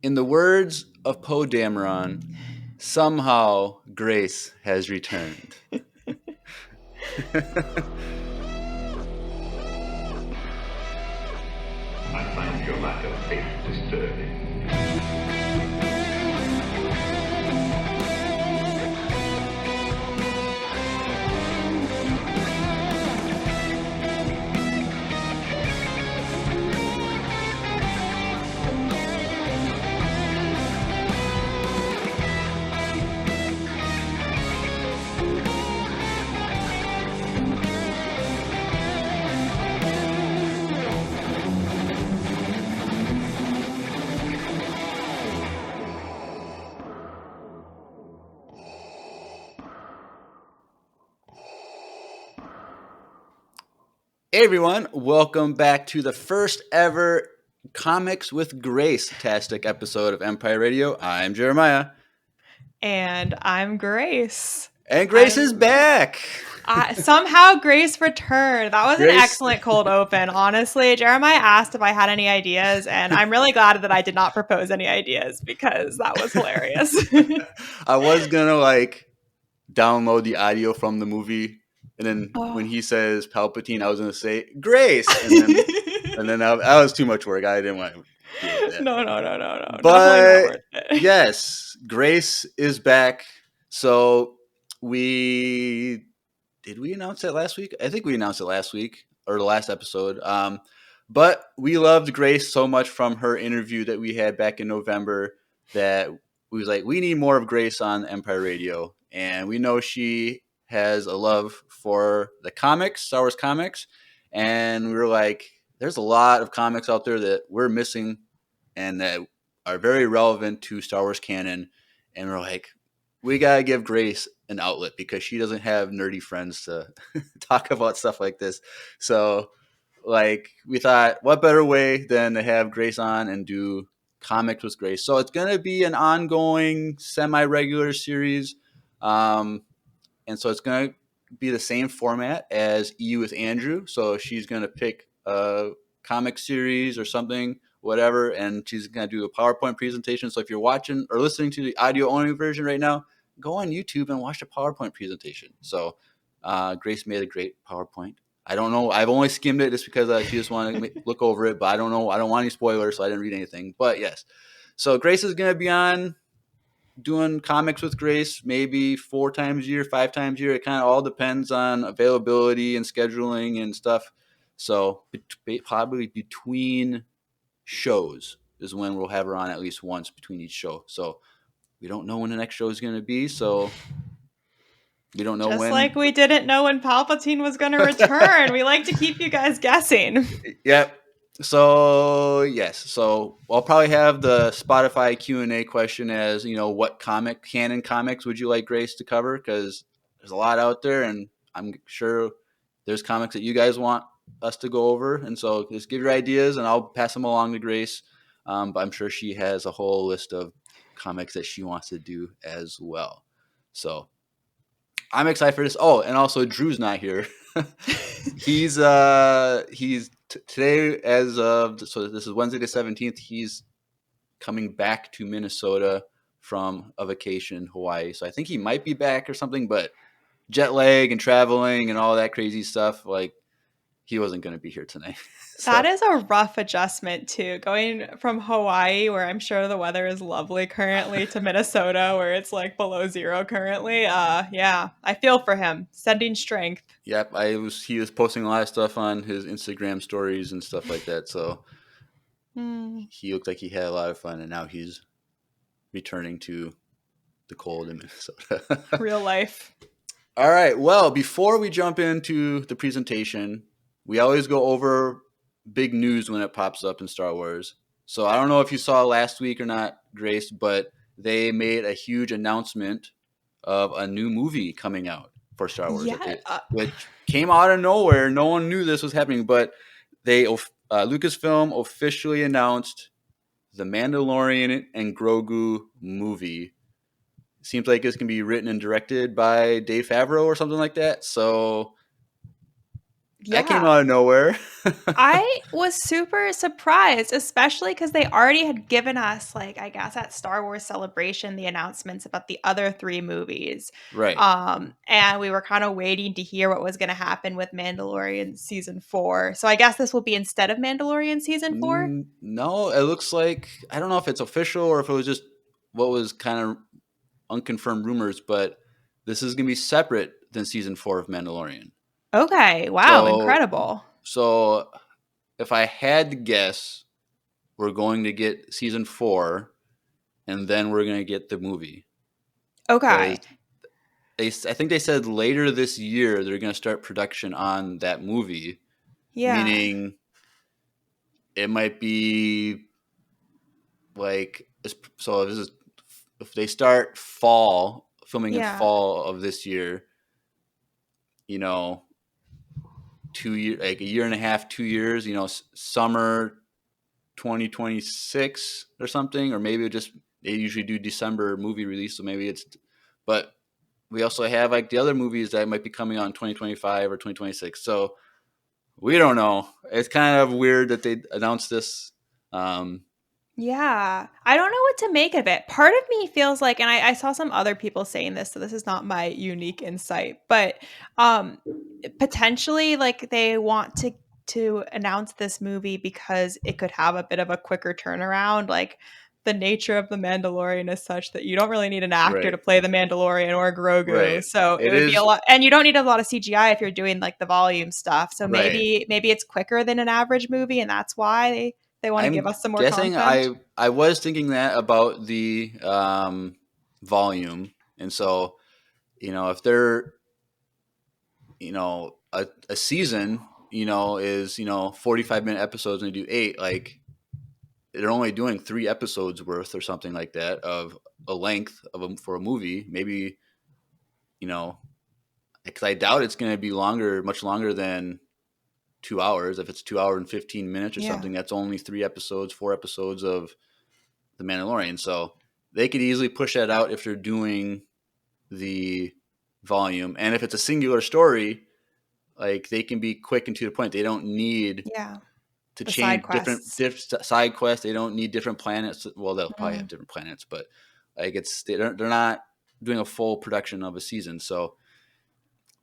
In the words of Poe Dameron, somehow grace has returned. I find your lack of faith disturbing. Hey everyone, welcome back to the first ever Comics with Grace-tastic episode of Empire Radio. I'm Jeremiah. And I'm Grace. And Grace is back! Somehow Grace returned. That was an Grace- excellent cold open, honestly. Jeremiah asked if I had any ideas, and I'm really glad that I did not propose any ideas because that was hilarious. I was gonna download the audio from the movie, and then when he says Palpatine, I was gonna say Grace, and then that was too much work. I didn't want to deal with that. No. But yes, Grace is back. So did we announce that last week? I think we announced it last week or the last episode. But we loved Grace so much from her interview that we had back in November that we was like, we need more of Grace on Empire Radio. And we know she has a love for the comics, Star Wars comics. And we were like, there's a lot of comics out there that we're missing and that are very relevant to Star Wars canon. And we're like, we got to give Grace an outlet because she doesn't have nerdy friends to talk about stuff like this. So, we thought, what better way than to have Grace on and do Comics with Grace? So, it's going to be an ongoing, semi-regular series. And so, it's going to be the same format as EU with Andrew. So, she's going to pick a comic series or something, whatever, and she's going to do a PowerPoint presentation. So, if you're watching or listening to the audio-only version right now, go on YouTube and watch the PowerPoint presentation. So Grace made a great PowerPoint. I don't know. I've only skimmed it just because she just wanted to look over it, but I don't know. I don't want any spoilers, so I didn't read anything. But yes. So Grace is going to be on doing Comics with Grace maybe 4 times a year, 5 times a year. It kind of all depends on availability and scheduling and stuff. So probably between shows is when we'll have her on at least once between each show. So we don't know when the next show is going to be, so we don't know Just when. like we didn't know when Palpatine was going to return. We like to keep you guys guessing. Yep. So, yes. So I'll probably have the Spotify Q&A question as, what canon comics would you like Grace to cover? Because there's a lot out there, and I'm sure there's comics that you guys want us to go over. And so just give your ideas, and I'll pass them along to Grace. But I'm sure she has a whole list of comics that she wants to do as well. So I'm excited for this. Oh, and also Drew's not here. he's today so this is Wednesday the 17th. He's coming back to Minnesota from a vacation in Hawaii. So I think he might be back or something, but jet lag and traveling and all that crazy stuff, he wasn't going to be here tonight. So. That is a rough adjustment too. Going from Hawaii, where I'm sure the weather is lovely currently, to Minnesota, where it's below 0 currently. Yeah, I feel for him. Sending strength. Yep, he was posting a lot of stuff on his Instagram stories and stuff like that. So he looked like he had a lot of fun, and now he's returning to the cold in Minnesota. Real life. All right. Well, before we jump into the presentation, we always go over big news when it pops up in Star Wars. So I don't know if you saw last week or not, Grace, but they made a huge announcement of a new movie coming out for Star Wars, which came out of nowhere. No one knew this was happening, but Lucasfilm officially announced the Mandalorian and Grogu movie. Seems like it's going to be written and directed by Dave Favreau or something like that. So That came Yeah. out of nowhere. I was super surprised, especially because they already had given us, like, I guess at Star Wars Celebration, the announcements about the other three movies. Right. And we were kind of waiting to hear what was going to happen with Mandalorian season 4. So I guess this will be instead of Mandalorian season 4. No, it looks like I don't know if it's official or if it was just what was kind of unconfirmed rumors, but this is going to be separate than season 4 of Mandalorian. Okay. Wow. So, Incredible. so if I had to guess, we're going to get season 4, and then we're going to get the movie because Okay. I think they said later this year they're going to start production on that movie, Yeah. meaning it might be like so. This is if they start fall filming in Yeah. fall of this year, you know, 2 year like a year and a half, 2 years, summer 2026 or something, or maybe just they usually do December movie release, so maybe it's. But we also have like the other movies that might be coming out in 2025 or 2026, so we don't know. It's kind of weird that they announced this. Yeah. I don't know what to make of it. Part of me feels like, and I saw some other people saying this, so this is not my unique insight, but um potentially like they want to announce this movie because it could have a bit of a quicker turnaround. Like the nature of the Mandalorian is such that you don't really need an actor to Right, play the Mandalorian or Grogu. right. So it It would be a is lot, and you don't need a lot of CGI if you're doing like the volume stuff. So right. maybe it's quicker than an average movie, and that's why they want to give I'm us some more guessing content. I was thinking that about the volume, and so if they're a season is 45-minute episodes and they do 8, like they're only doing 3 episodes worth or something like that of a length for a movie. Maybe you know because I doubt it's going to be much longer than 2 hours. If it's 2 hours and 15 minutes or Yeah. something, that's only 3 episodes, 4 episodes of The Mandalorian. So they could easily push that out if they're doing the volume. And if it's a singular story, like they can be quick and to the point. They don't need Yeah. to The side change different quests. side quests. They don't need different planets. Well, they'll probably have Mm. different planets, but like they're not doing a full production of a season. So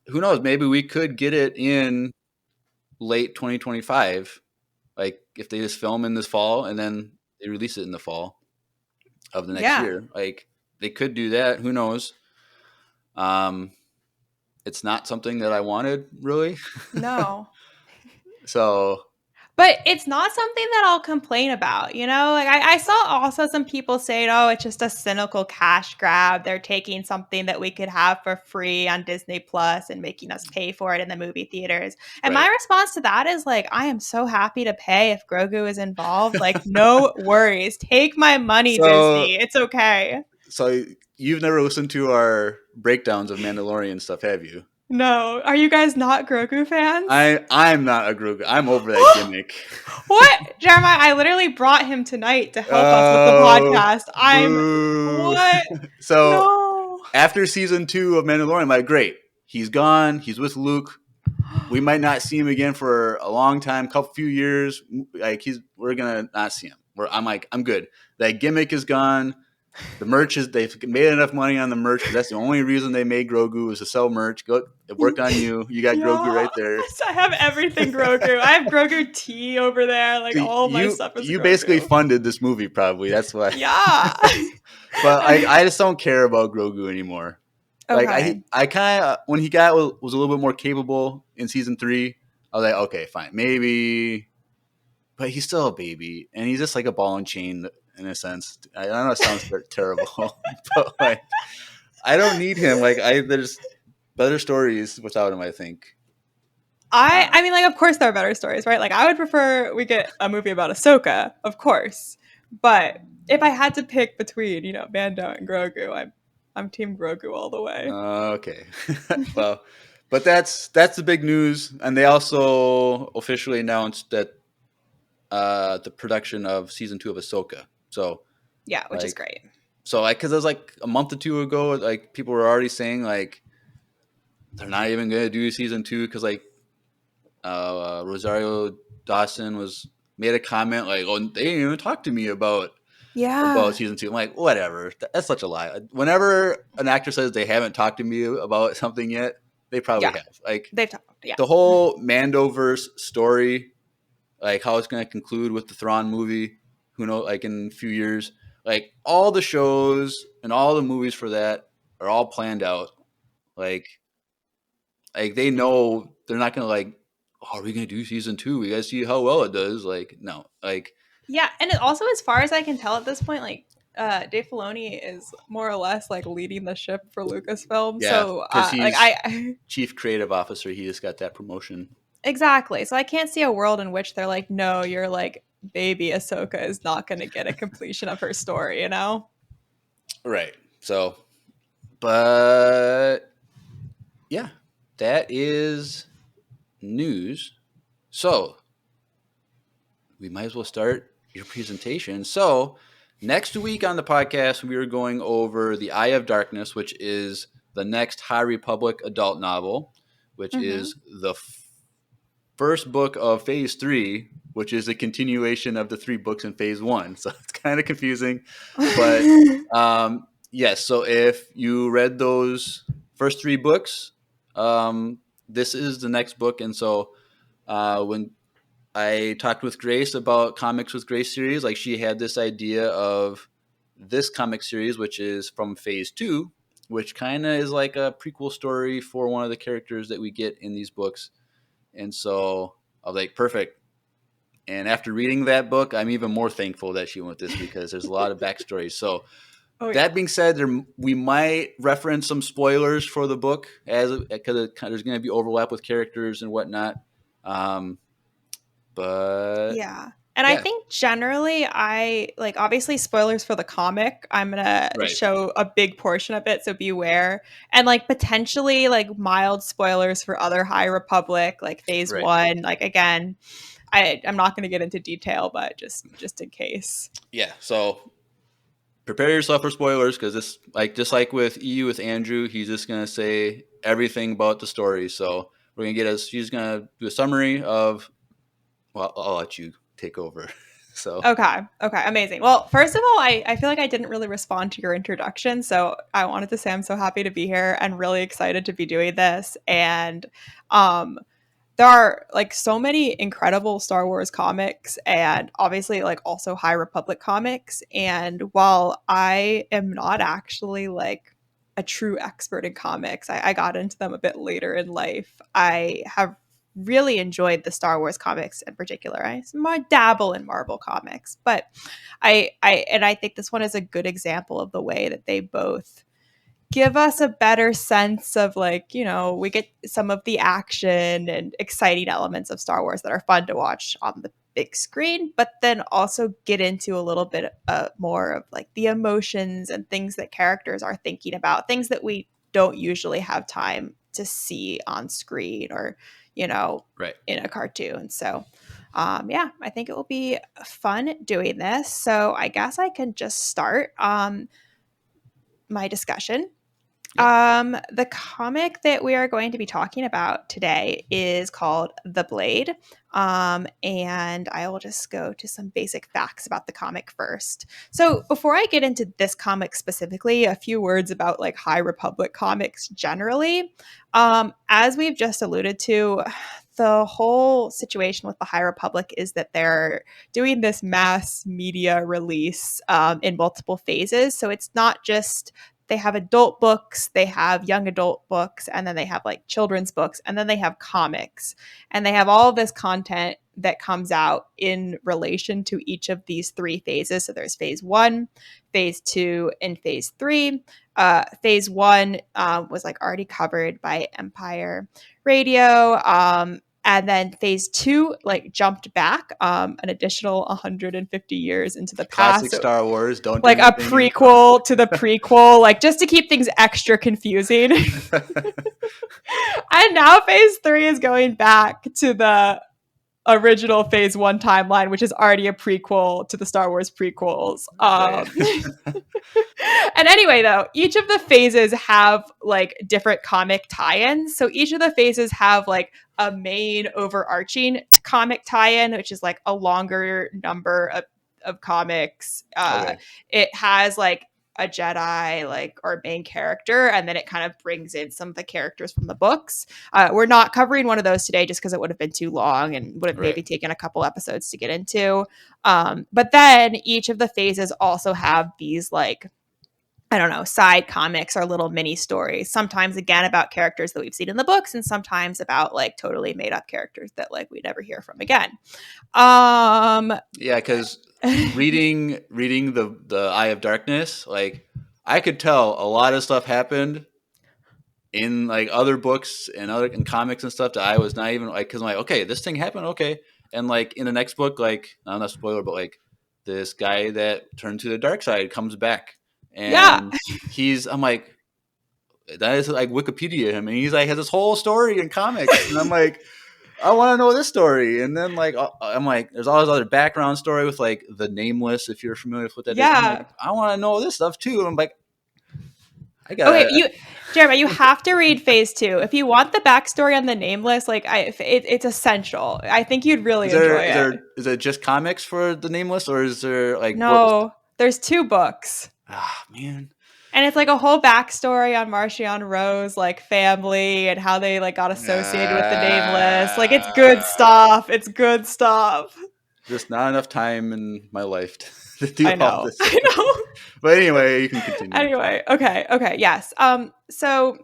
who knows? Maybe we could get it in late 2025. Like if they just film in this fall and then they release it in the fall of the next Yeah. year. Like they could do that. Who knows? Um, it's not something that I wanted really. No. So But it's not something that I'll complain about, you know? Like I saw also some people saying, oh, it's just a cynical cash grab. They're taking something that we could have for free on Disney Plus and making us pay for it in the movie theaters. And my right. response to that is like, I am so happy to pay if Grogu is involved. Like, no worries. Take my money, So Disney. It's okay. so you've never listened to our breakdowns of Mandalorian stuff, have you? No. Are you guys not Grogu fans? I'm not a Grogu. I'm over that gimmick. What? Jeremiah, I literally brought him tonight to help us with the Oh, podcast. I'm boo. what? So No. after season 2 of Mandalorian, I'm like, great. He's gone. He's with Luke. We might not see him again for a long time, couple few years. Like we're gonna not see him. I'm like, I'm good. That gimmick is gone. The merch they've made enough money on the merch because that's the only reason they made Grogu was to sell merch. It worked on you. You got Grogu Yeah. right there. I have everything Grogu. I have Grogu tea over there. Like So all my stuff is you basically Grogu. funded this movie, probably. That's why. Yeah. But I just don't care about Grogu anymore. Like Okay. I kind of when he was a little bit more capable in season 3, I was like, okay, fine, maybe. But he's still a baby, and he's just like a ball and chain in a sense. I know it sounds terrible, but like I don't need him. Like there's better stories without him. I think. I mean, like, of course there are better stories, right? Like, I would prefer we get a movie about Ahsoka, of course. But if I had to pick between, Mando and Grogu, I'm Team Grogu all the way. Okay, well, but that's the big news, and they also officially announced that the production of season 2 of Ahsoka. So Yeah, which is like, great. because it was like a month or two ago, like people were already saying like they're not even gonna do season 2 because like Rosario Dawson made a comment like, "Oh, they didn't even talk to me about Yeah. season 2." I'm like, whatever. That's such a lie. Whenever an actor says they haven't talked to me about something yet, they probably Yeah. have. Like They've talked. Yeah. the whole Mandoverse story, like how it's going to conclude with the Thrawn movie, who knows, like in a few years, like all the shows and all the movies for that are all planned out. Like they know they're not going to like, oh, are we going to do season 2? We got to see how well it does. Like, no, like, Yeah, and it also, as far as I can tell at this point, like Dave Filoni is more or less like leading the ship for Lucasfilm. yeah, So because like he's I chief creative officer. He just got that promotion. exactly. So I can't see a world in which they're like, no, you're like baby Ahsoka is not going to get a completion of her story. You know? Right. So, but yeah, that is news. So, we might as well start your presentation. So, next week on the podcast, we are going over The Eye of Darkness, which is the next High Republic adult novel, which Mm-hmm. is the first book of Phase 3, which is a continuation of the 3 books in Phase 1. So, it's kind of confusing. But yes, so if you read those first 3 books, this is the next book. And so when I talked with Grace about Comics with Grace series, like she had this idea of this comic series, which is from Phase 2, which kind of is like a prequel story for one of the characters that we get in these books. And so I was like, perfect. And after reading that book, I'm even more thankful that she went with this because there's a lot of backstory. So Oh yeah. that being said, we might reference some spoilers for the book because there's going to be overlap with characters and whatnot. But Yeah. And I yeah, think generally I like obviously spoilers for the comic. I'm going to right, show a big portion of it, so beware. And like potentially like mild spoilers for other High Republic like phase right, 1. Like again, I'm not going to get into detail, but just in case. yeah. So prepare yourself for spoilers because this, like, just like with EU with Andrew, he's just going to say everything about the story. So we're going to get us. He's going to do a summary of. Well, I'll let you take over. So Okay. Okay. Amazing. Well, first of all, I feel like I didn't really respond to your introduction. So I wanted to say I'm so happy to be here and really excited to be doing this. And um, there are like so many incredible Star Wars comics and obviously like also High Republic comics. And while I am not actually like a true expert in comics, I got into them a bit later in life. I have really enjoyed the Star Wars comics in particular. I more dabble in Marvel comics, but I think this one is a good example of the way that they both give us a better sense of like, you know, we get some of the action and exciting elements of Star Wars that are fun to watch on the big screen, but then also get into a little bit more of like the emotions and things that characters are thinking about, things that we don't usually have time to see on screen or, you know, right, in a cartoon. So, yeah, I think it will be fun doing this. So I guess I can just start my discussion. yeah, The comic that we are going to be talking about today is called The Blade. And I will just go to some basic facts about the comic first. So, before I get into this comic specifically, a few words about like High Republic comics generally. As we've just alluded to, the whole situation with the High Republic is that they're doing this mass media release in multiple phases. So, it's not just they have adult books, they have young adult books, and then they have like children's books, and then they have comics. And they have all this content that comes out in relation to each of these 3 phases. So there's phase 1, phase 2, and phase 3. Phase 1 was like already covered by Empire Radio. And then phase 2 like jumped back an additional 150 years into the past. classic So Star Wars. Don't do like a anything in prequel to the prequel, like just to keep things extra confusing. front. And now phase 3 is going back to the original Phase 1 timeline, which is already a prequel to the Star Wars prequels. Right. And anyway, though, each of the phases have like different comic tie-ins. So each of the phases have like a main overarching comic tie-in, which is like a longer number of comics. Okay. It has like a Jedi like or main character, and then it kind of brings in some of the characters from the books. We're not covering one of those today just because it would have been too long and would have Right. maybe taken a couple episodes to get into. But then each of the phases also have these like, I don't know, side comics or little mini stories. Sometimes again about characters that we've seen in the books, and sometimes about like totally made up characters that like we never hear from again. Yeah, because reading the Eye of Darkness, like I could tell a lot of stuff happened in like other books and other in comics and stuff that I was not even like, because I'm like, okay, this thing happened, okay, and like in the next book, like not a spoiler, but like this guy that turned to the dark side comes back, Yeah. and I'm like, that is like Wikipedia him, and he's like has this whole story in comics, and I'm like, I want to know this story. And then like I'm like, there's all this other background story with like the Nameless, if you're familiar with what that is. I'm Yeah. like, I want to know this stuff too. I'm like, I Okay, gotta. Jeremy, you have to read Phase 2 if you want the backstory on the Nameless. Like, it's essential. I think you'd really enjoy it. Is it just comics for the Nameless, or is there like books? No, there's 2 books. Ah, man. And it's like a whole backstory on Marcion Rose, like family and how they like got associated with the Nameless. Like, it's good stuff. It's good stuff. Just not enough time in my life to do I all know. this. I know. But anyway, you can continue. Anyway, okay, yes. So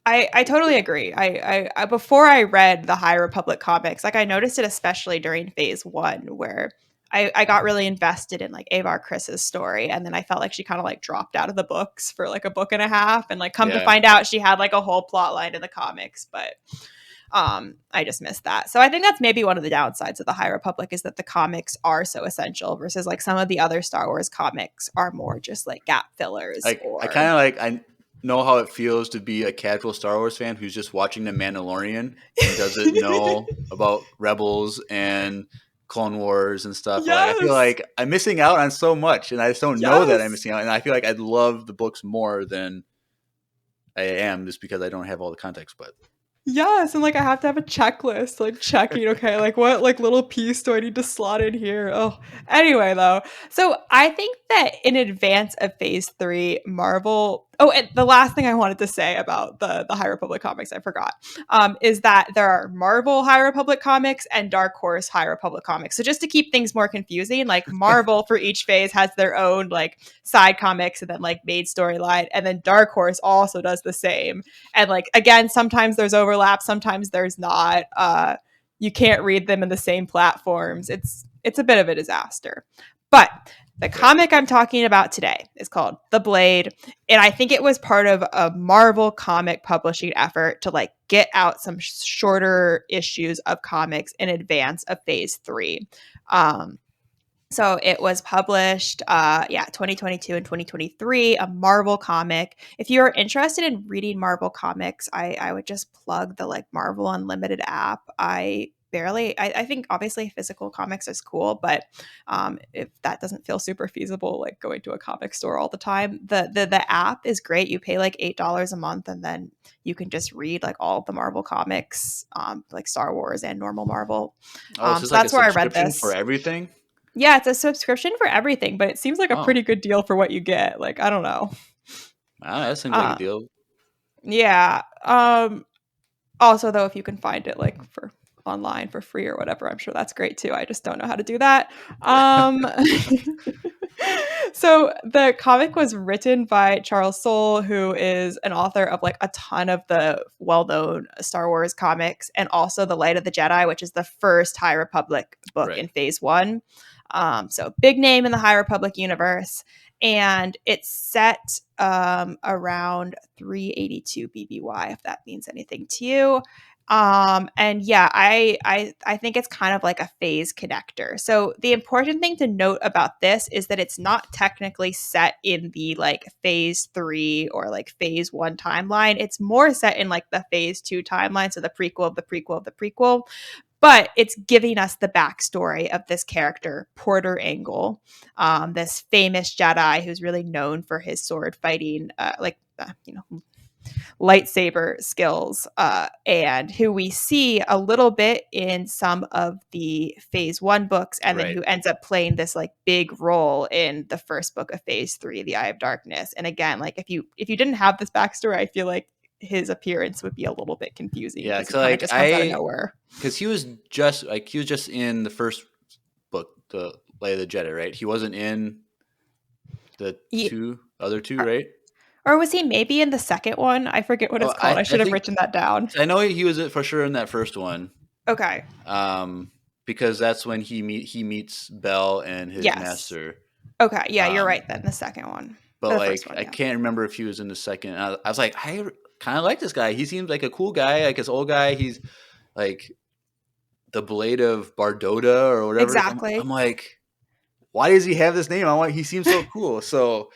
I totally agree. I before I read the High Republic comics, like I noticed it especially during Phase 1, where I got really invested in like Avar Chris's story, and then I felt like she kind of like dropped out of the books for like a book and a half, and like come to find out she had like a whole plot line in the comics, but I just missed that. So I think that's maybe one of the downsides of the High Republic is that the comics are so essential versus like some of the other Star Wars comics are more just like gap fillers. Like I kind of like I know how it feels to be a casual Star Wars fan who's just watching The Mandalorian and doesn't know about Rebels and Clone Wars and stuff. Yes. Like, I feel like I'm missing out on so much, and I just don't know that I'm missing out. And I feel like I'd love the books more than I am just because I don't have all the context. But yes, and like I have to have a checklist, like checking, okay, like what like little piece do I need to slot in here? Oh, anyway, though. So I think that in advance of Phase 3, Marvel. Oh, and the last thing I wanted to say about the High Republic comics, I forgot, is that there are Marvel High Republic comics and Dark Horse High Republic comics. So just to keep things more confusing, like Marvel for each phase has their own like side comics and then like main storyline, and then Dark Horse also does the same. And like again, sometimes there's overlap, sometimes there's not. You can't read them in the same platforms. It's a bit of a disaster. But the comic I'm talking about today is called The Blade, and I think it was part of a Marvel comic publishing effort to like get out some shorter issues of comics in advance of Phase 3. So it was published, 2022 and 2023, a Marvel comic. If you are interested in reading Marvel comics, I would just plug the like Marvel Unlimited app. I think obviously physical comics is cool, but if that doesn't feel super feasible, like going to a comic store all the time, the app is great. You pay like $8 a month, and then you can just read like all of the Marvel comics, like Star Wars and normal Marvel. so that's where I read this for everything. Yeah, it's a subscription for everything, but it seems like a pretty good deal for what you get. Like, I don't know. That seems like a deal. Yeah. Also, though, if you can find it like for online for free or whatever, I'm sure that's great too. I just don't know how to do that. So the comic was written by Charles Soule, who is an author of like a ton of the well-known Star Wars comics, and also The Light of the Jedi, which is the first High Republic book in Phase 1. So big name in the High Republic universe, and it's set around 382 BBY, if that means anything to you. And yeah, I think it's kind of like a phase connector. So the important thing to note about this is that it's not technically set in the like Phase 3 or like Phase 1 timeline. It's more set in like the Phase 2 timeline, so the prequel of the prequel of the prequel. But it's giving us the backstory of this character, Porter Engle, this famous Jedi who's really known for his sword fighting, lightsaber skills, and who we see a little bit in some of the Phase 1 books, and then Right. who ends up playing this like big role in the first book of Phase 3, The Eye of Darkness. And again, like if you didn't have this backstory, I feel like his appearance would be a little bit confusing Yeah, because he because kind of like just comes out of nowhere. because he was just in the first book, the Light of the Jedi, right? He wasn't in the other two, right? Or was he maybe in the second one? I forget what Oh, it's called. I I should have think written that down. I know he was for sure in that first one. Okay. Because that's when he meets Bell and his Yes. master. Okay. Yeah, you're Um, right then. The second one. But The like, first one, I yeah. can't remember if he was in the second. I was like, I kind of like this guy. He seems like a cool guy, like this old guy. He's like the Blade of Bardoda or whatever. Exactly. I'm like, why does he have this name? He seems so cool. So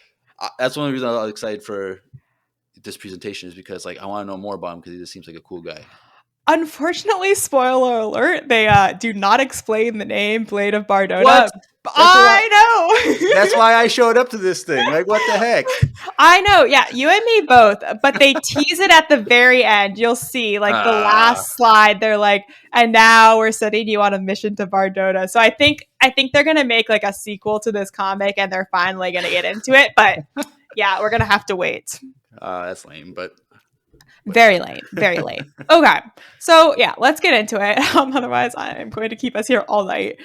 that's one reason I was excited for this presentation, is because like I want to know more about him, because he just seems like a cool guy. Unfortunately, spoiler alert, they do not explain the name Blade of Bardoda. What? I know. That's why I showed up to this thing. Like, what the heck? I know. Yeah, you and me both. But they tease it at the very end. You'll see, like the last slide. They're like, and now we're sending you on a mission to Bardoda. So I think they're gonna make like a sequel to this comic, and they're finally gonna get into it. But yeah, we're gonna have to wait. That's lame, but very late. Okay, so yeah, let's get into it. Otherwise, I'm going to keep us here all night.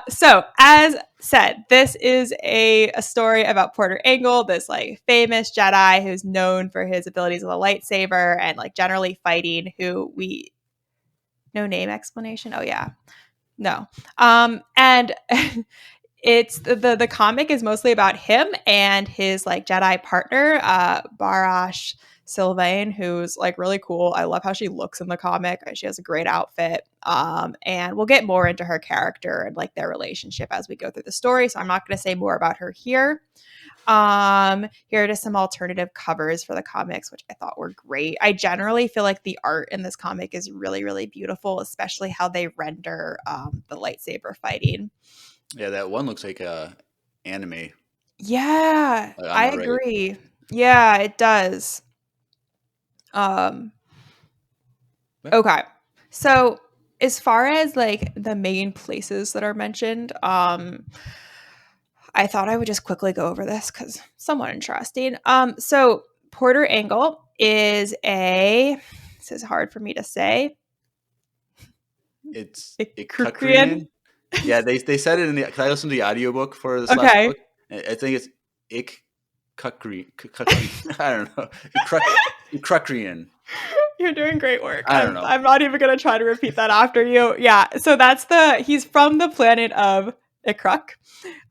So as said, this is a story about Porter Engle, this like famous Jedi who's known for his abilities with a lightsaber and like generally fighting. Who we no name explanation. Oh yeah, no. And it's the comic is mostly about him and his like Jedi partner, Barash Sylvain, who's like really cool. I love how she looks in the comic. She has a great outfit. And we'll get more into her character and like their relationship as we go through the story. So I'm not going to say more about her here. Here are just some alternative covers for the comics, which I thought were great. I generally feel like the art in this comic is really, really beautiful, especially how they render the lightsaber fighting. Yeah, that one looks like a anime. Yeah, I agree. Right. Yeah, it does. Okay. So as far as like the main places that are mentioned, I thought I would just quickly go over this because somewhat interesting. So Porter Engle is this is hard for me to say. It's Ikukrian. Yeah, they said it in the, because I listened to the audiobook for this last book. I think it's Ikukrian. I don't know. Ikukrian. You're doing great work. I don't know. I'm not even going to try to repeat that after you. Yeah. So he's from the planet of Ikruk,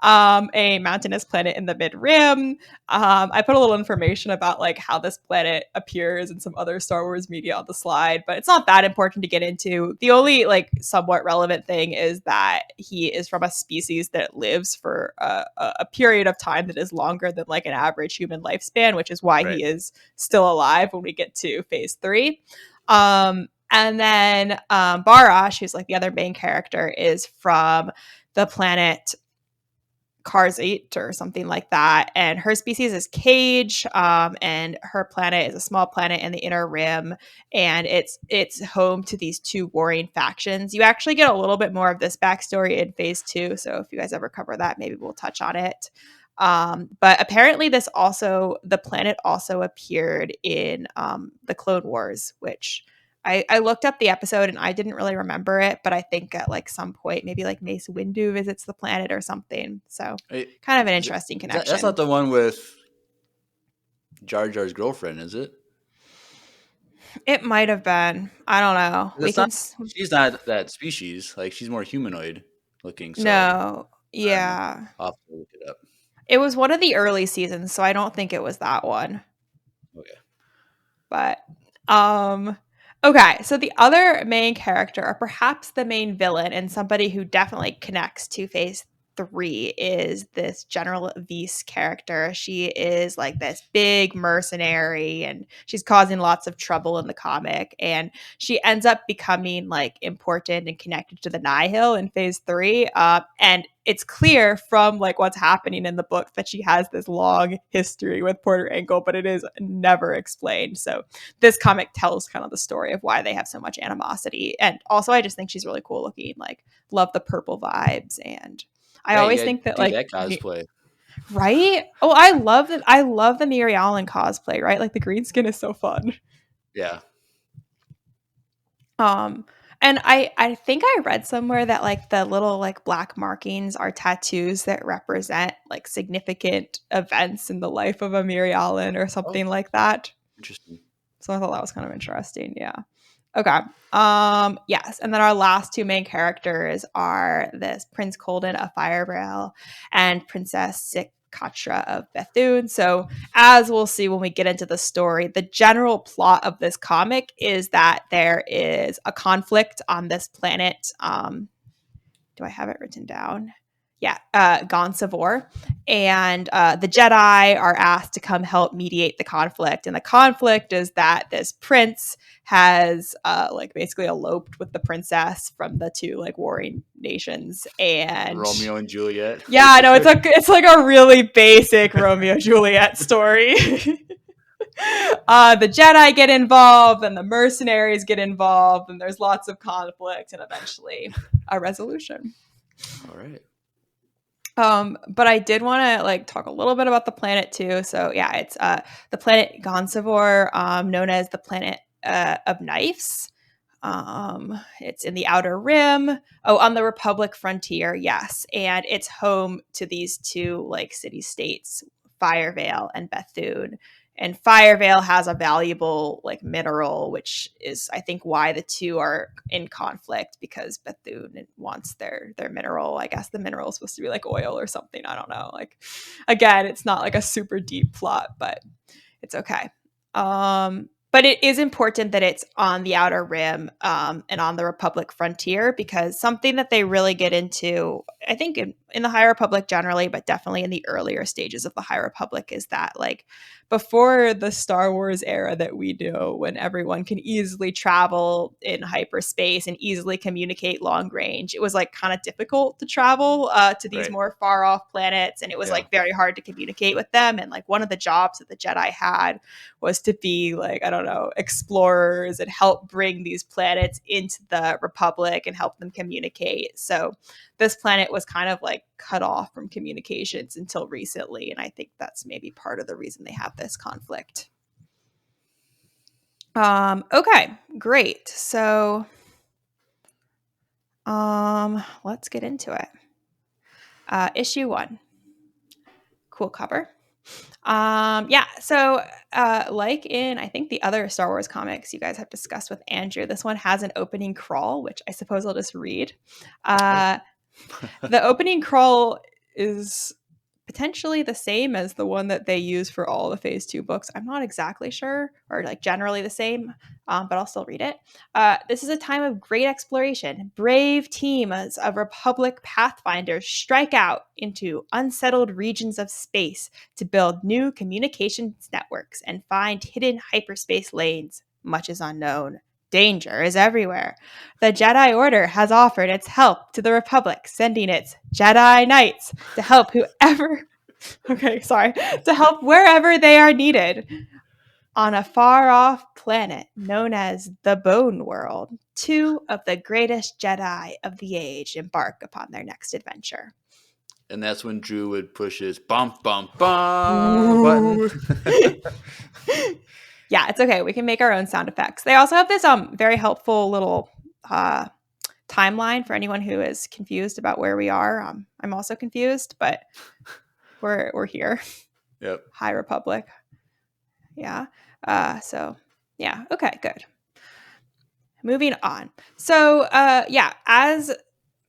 a mountainous planet in the mid-rim. I put a little information about like how this planet appears and some other Star Wars media on the slide, but it's not that important to get into. The only like somewhat relevant thing is that he is from a species that lives for a period of time that is longer than like an average human lifespan, which is why he is still alive when we get to Phase 3. And then Barash, who's like the other main character, is from the planet Karzit or something like that, and her species is Cage, and her planet is a small planet in the Inner Rim, and it's home to these two warring factions. You actually get a little bit more of this backstory in Phase 2, so if you guys ever cover that, maybe we'll touch on it. But apparently the planet also appeared in the Clone Wars, which I looked up the episode and I didn't really remember it, but I think at like some point, maybe like Mace Windu visits the planet or something. So kind of an interesting connection. That's not the one with Jar Jar's girlfriend, is it? It might have been. I don't know. She's not that species. Like, she's more humanoid looking. So no. Yeah. I'll have to look it up. It was one of the early seasons, so I don't think it was that one. Okay. But okay, so the other main character, or perhaps the main villain, and somebody who definitely connects to Phase 3 is this General Vice character. She is like this big mercenary, and she's causing lots of trouble in the comic. And she ends up becoming like important and connected to the Nihil in phase 3. And it's clear from like what's happening in the book that she has this long history with Porter Engle, but it is never explained. So this comic tells kind of the story of why they have so much animosity. And also, I just think she's really cool looking. Like, love the purple vibes. And I Yeah, always yeah, think that do like that cosplay. right. Oh, I love that. I love the Miri Allen cosplay. Right, like the green skin is so fun. Yeah. And I think I read somewhere that like the little like black markings are tattoos that represent like significant events in the life of a Miri Allen or Oh, something like that. interesting. So I thought that was kind of interesting. Yeah. Okay. Yes. And then our last two main characters are this Prince Colden of Firevale and Princess Sikatra of Bethune. So as we'll see when we get into the story, the general plot of this comic is that there is a conflict on this planet. Do I have it written down? Yeah, Gon Savor. And the Jedi are asked to come help mediate the conflict. And the conflict is that this prince has like basically eloped with the princess from the two like warring nations. And Romeo and Juliet. yeah, I know it's like a really basic Romeo Juliet story. The Jedi get involved and the mercenaries get involved, and there's lots of conflict and eventually a resolution. All right. But I did want to like talk a little bit about the planet too. So yeah, it's the planet Gonsavor, known as the planet of knives. It's in the Outer Rim. Oh, on the Republic frontier, yes, and it's home to these two like city states, Firevale and Bethune. And Firevale has a valuable like mineral, which is I think why the two are in conflict, because Bethune wants their mineral. I guess the mineral is supposed to be like oil or something. I don't know. Like again, it's not like a super deep plot, but it's okay. But it is important that it's on the Outer Rim and on the Republic frontier, because something that they really get into, I think in the High Republic generally, but definitely in the earlier stages of the High Republic, is that like before the Star Wars era that we know, when everyone can easily travel in hyperspace and easily communicate long range, it was like kind of difficult to travel to these Right. more far off planets, and it was Yeah. like very hard to communicate with them. And like one of the jobs that the Jedi had was to be like, I don't know, explorers and help bring these planets into the Republic and help them communicate. So this planet was kind of like cut off from communications until recently. And I think that's maybe part of the reason they have this conflict. Okay, great. So let's get into it. Issue 1. Cool cover. So like in I think the other Star Wars comics you guys have discussed with Andrew, this one has an opening crawl, which I suppose I'll just read. The opening crawl is potentially the same as the one that they use for all the phase 2 books. I'm not exactly sure, or like generally the same, but I'll still read it. This is a time of great exploration. Brave teams of Republic Pathfinders strike out into unsettled regions of space to build new communications networks and find hidden hyperspace lanes. Much is unknown. Danger is everywhere. The Jedi Order has offered its help to the Republic, sending its Jedi Knights to help whoever to help wherever they are needed. On a far-off planet known as the Bone World, 2 of the greatest Jedi of the age embark upon their next adventure. And that's when Drew would push his bump button. Yeah, it's okay. We can make our own sound effects. They also have this very helpful little timeline for anyone who is confused about where we are. I'm also confused, but we're here. Yep. High Republic. Yeah. Okay, good. Moving on. So, as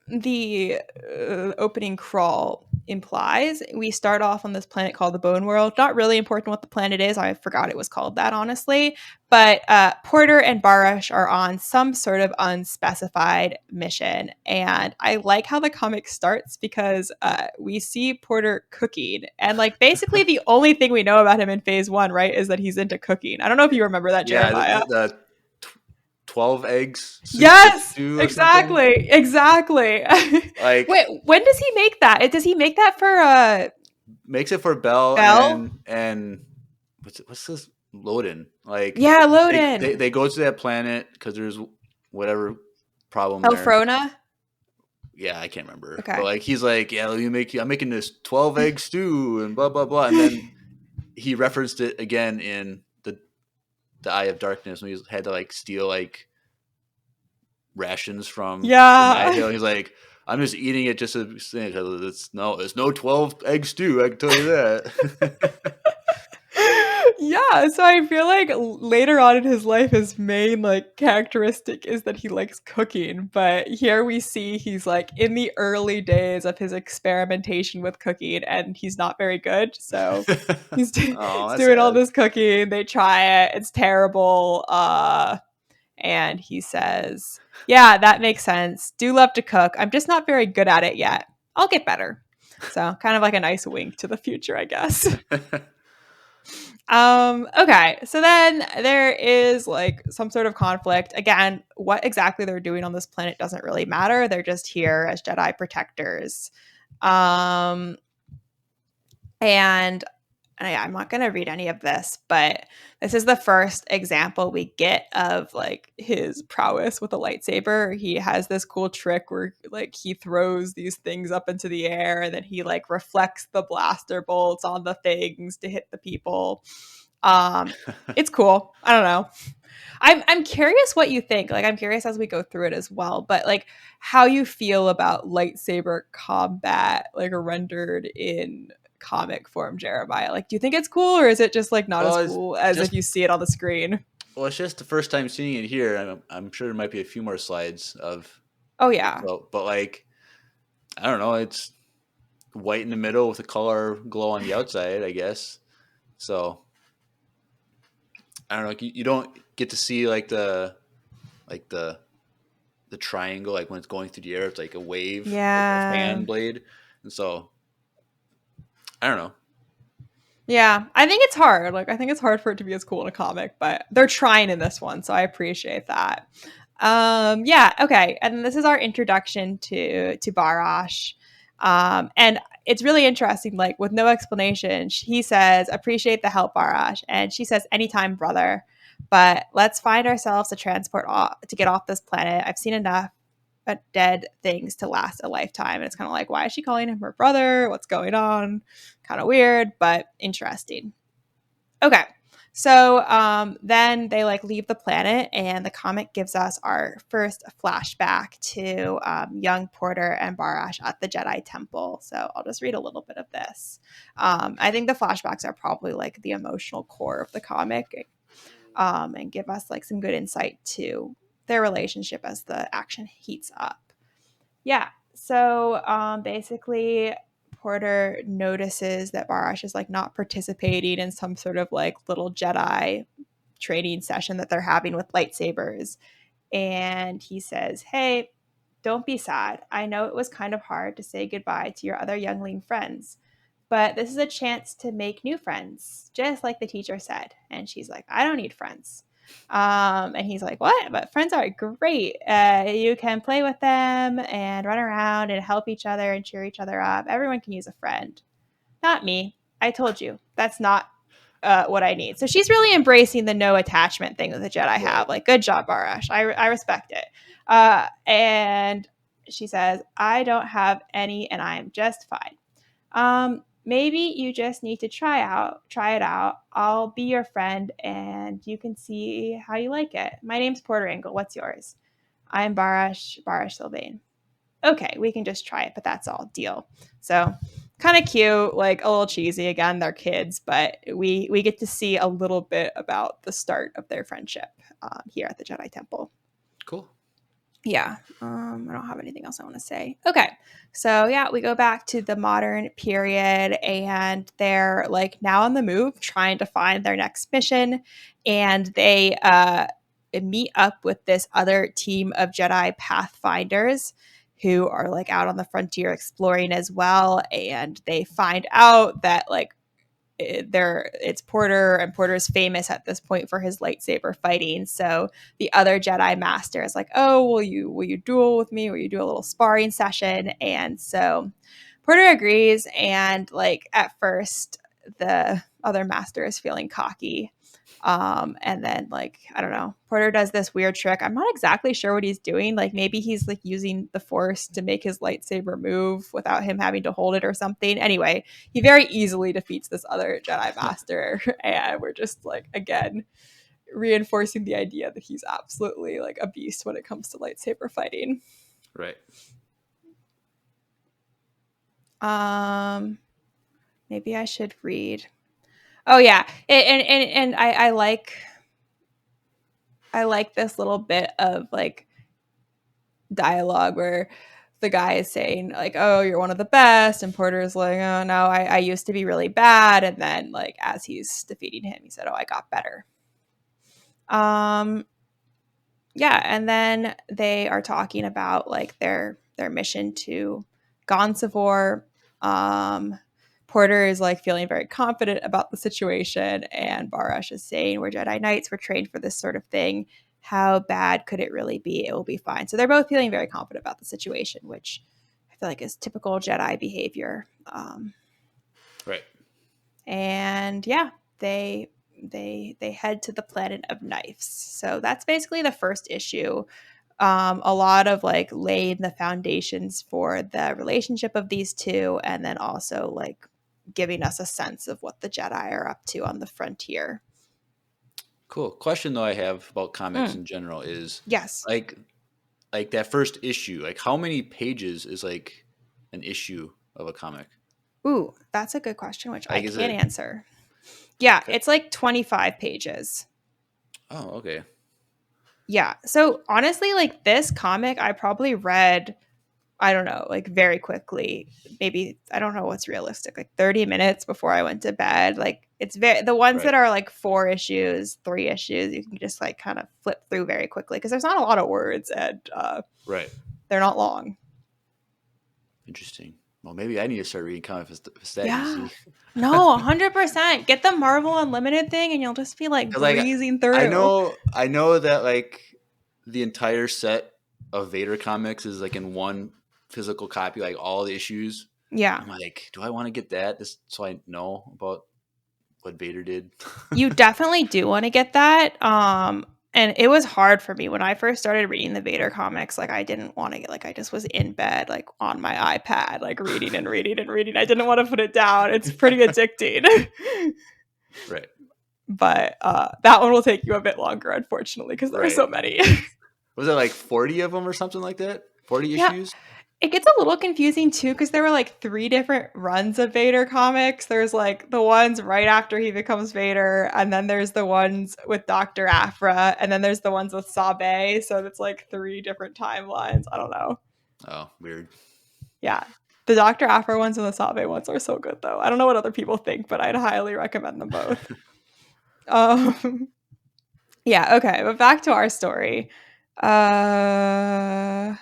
the opening crawl implies. We start off on this planet called the Bone World. Not really important what the planet is. I forgot it was called that, honestly. But Porter and Barash are on some sort of unspecified mission. And I like how the comic starts because we see Porter cooking. And like basically the only thing we know about him in phase 1, right, is that he's into cooking. I don't know if you remember that, Yeah, Jeremiah. the 12 eggs soup Yes, stew or something. exactly. Like, Wait, when does he make that? Does he make that for makes it for Belle Belle? and what's this Loden? Like Yeah, they Loden. they go to that planet because there's whatever problem there. Elfrona. Yeah, I can't remember. But Okay. like he's like, yeah, I'm making this 12 egg stew and blah blah blah. And then he referenced it again in the Eye of Darkness when he had to like steal like rations from the Yeah. Nihil. He's like, I'm just eating it just to say it's no 12 egg stew, I can tell you that. Yeah, so I feel like later on in his life, his main like characteristic is that he likes cooking. But here we see he's like in the early days of his experimentation with cooking, and he's not very good. So Oh, he's that's doing all sad. this cooking. They try it; it's terrible. And he says, "Yeah, that makes sense. Do love to cook. I'm just not very good at it yet. I'll get better." So kind of like a nice wink to the future, I guess. Okay, so then there is like some sort of conflict. Again, what exactly they're doing on this planet doesn't really matter. They're just here as Jedi protectors. Um and I'm not going to read any of this, but this is the first example we get of like his prowess with a lightsaber. He has this cool trick where like he throws these things up into the air and then he like reflects the blaster bolts on the things to hit the people. It's cool. I don't know. I'm curious what you think. Like I'm curious as we go through it as well, but like how you feel about lightsaber combat like rendered in comic form, Jeremiah. Like do you think it's cool or is it just like not as Well, it's cool as if just you see it on the screen? it's just the first time seeing it here. I'm sure there might be a few more slides of Oh yeah. so, but like I don't know, it's white in the middle with a color glow on the outside, I guess. So I don't know. You don't get to see like the triangle like when it's going through the air. It's like a wave, like a Yeah. fan blade, and so I don't know. Yeah, I think it's hard. Like I think it's hard for it to be as cool in a comic, but they're trying in this one, so I appreciate that. Yeah, okay. And this is our introduction to Barash. And it's really interesting like with no explanation, he says, "Appreciate the help, Barash." And she says, "Anytime, brother. But let's find ourselves a transport to get off this planet. I've seen enough dead things to last a lifetime." And it's kind of like, why is she calling him her brother? What's going on? Kind of weird, but interesting. Okay. So then they like leave the planet, and the comic gives us our first flashback to young Porter and Barash at the Jedi Temple. So I'll just read a little bit of this. I think the flashbacks are probably like the emotional core of the comic, and give us like some good insight to their relationship as the action heats up. Yeah. So basically, Porter notices that Barash is like not participating in some sort of like little Jedi training session that they're having with lightsabers. And he says, "Hey, don't be sad. I know it was kind of hard to say goodbye to your other youngling friends, but this is a chance to make new friends, just like the teacher said." And she's like, "I don't need friends." And he's like, "What? But friends are great. You can play with them and run around and help each other and cheer each other up. Everyone can use a friend. Not me. I told you. That's not what I need." So she's really embracing the no attachment thing that the Jedi Right. have. Like, good job, Barash. I respect it. And she says, "I don't have any and I'm just fine. Maybe you just need to try it out. I'll be your friend and you can see how you like it. My name's Porter Engel. What's yours?" "I'm Barash Sylvain." "Okay, we can just try it, but that's all. Deal." So kind of cute, like a little cheesy. Again, they're kids, but we get to see a little bit about the start of their friendship here at the Jedi Temple. Cool. Yeah. I don't have anything else I want to say. Okay. So yeah, we go back to the modern period and they're like now on the move trying to find their next mission. And they meet up with this other team of Jedi Pathfinders who are like out on the frontier exploring as well. And they find out that like it's Porter, and Porter's famous at this point for his lightsaber fighting. So the other Jedi Master is like, "Oh, will you duel with me? Will you do a little sparring session?" And so Porter agrees, and like at first the other Master is feeling cocky. And then like I don't know, Porter does this weird trick. I'm not exactly sure what he's doing. Like maybe he's like using the Force to make his lightsaber move without him having to hold it or something. Anyway, he very easily defeats this other Jedi Master, and we're just like again reinforcing the idea that he's absolutely like a beast when it comes to lightsaber fighting. Right. Maybe I should read. Oh yeah, and I like this little bit of like dialogue where the guy is saying like, "Oh, you're one of the best," and Porter's like, "Oh no, I used to be really bad," and then like as he's defeating him, he said, "Oh, I got better." Yeah, and then they are talking about like their mission to Gonzavor. Porter is like feeling very confident about the situation, and Barash is saying, "We're Jedi Knights. We're trained for this sort of thing. How bad could it really be? It will be fine." So they're both feeling very confident about the situation, which I feel like is typical Jedi behavior. Right. And yeah, they head to the planet of knives. So that's basically the first issue. A lot of like laying the foundations for the relationship of these two, and then also like giving us a sense of what the Jedi are up to on the frontier. Cool. Question though I have about comics Mm. in general is Yes. like like that first issue, like how many pages is like an issue of a comic? Ooh, that's a good question, which I Like is can't it answer. Yeah, okay. it's like 25 pages. Oh, okay. Yeah. So honestly, like this comic, I probably read I don't know, like very quickly. Maybe I don't know what's realistic, like 30 minutes before I went to bed. Like it's very the ones that Right. are like 4 issues, 3 issues, you can just like kind of flip through very quickly because there's not a lot of words and Right. they're not long. Interesting. Well, maybe I need to start reading comics if it's that Yeah. easy. No, 100%. Get the Marvel Unlimited thing and you'll just be like 'Cause, like breezing through. I know that like the entire set of Vader comics is like in one physical copy, like all the issues. Yeah. I'm like, do I want to get that just so I know about what Vader did? You definitely do want to get that. And it was hard for me when I first started reading the Vader comics. Like I didn't want to get like I just was in bed like on my iPad like reading and reading and reading. I didn't want to put it down. It's pretty addicting. Right. But that one will take you a bit longer, unfortunately, because there are Right. so many. Was it like 40 of them or something like that? 40 Yeah, issues? it gets a little confusing too because there were like 3 different runs of Vader comics. There's like the ones right after he becomes Vader, and then there's the ones with Dr. Aphra, and then there's the ones with Sabe. So it's like 3 different timelines. I don't know. Oh, weird. Yeah. The Dr. Aphra ones and the Sabe ones are so good though. I don't know what other people think, but I'd highly recommend them both. Um yeah, okay, but back to our story. Uh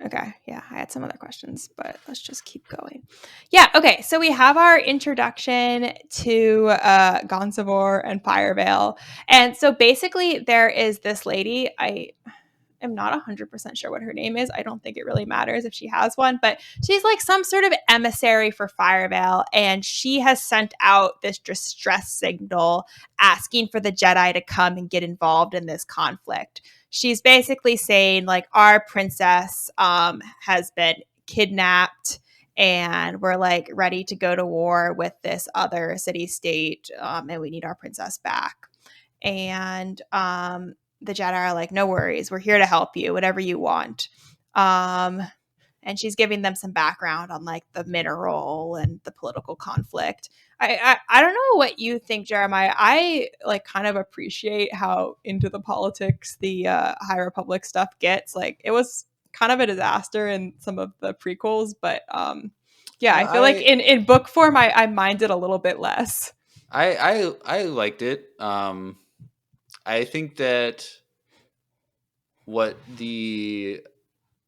Okay, yeah, I had some other questions, but let's just keep going. Yeah, okay, so we have our introduction to Gonzavor and Firevale. And so basically, there is this lady. I am not 100% sure what her name is. I don't think it really matters if she has one, but she's like some sort of emissary for Firevale, and she has sent out this distress signal asking for the Jedi to come and get involved in this conflict. She's basically saying like our princess has been kidnapped and we're like ready to go to war with this other city state and we need our princess back. And the Jedi are like, no worries, we're here to help you, whatever you want. And she's giving them some background on like the mineral and the political conflict. I don't know what you think, Jeremiah. I like kind of appreciate how into the politics the High Republic stuff gets. Like it was kind of a disaster in some of the prequels, but yeah, Yeah, I feel like in book form I minded a little bit less. I liked it. I think that what the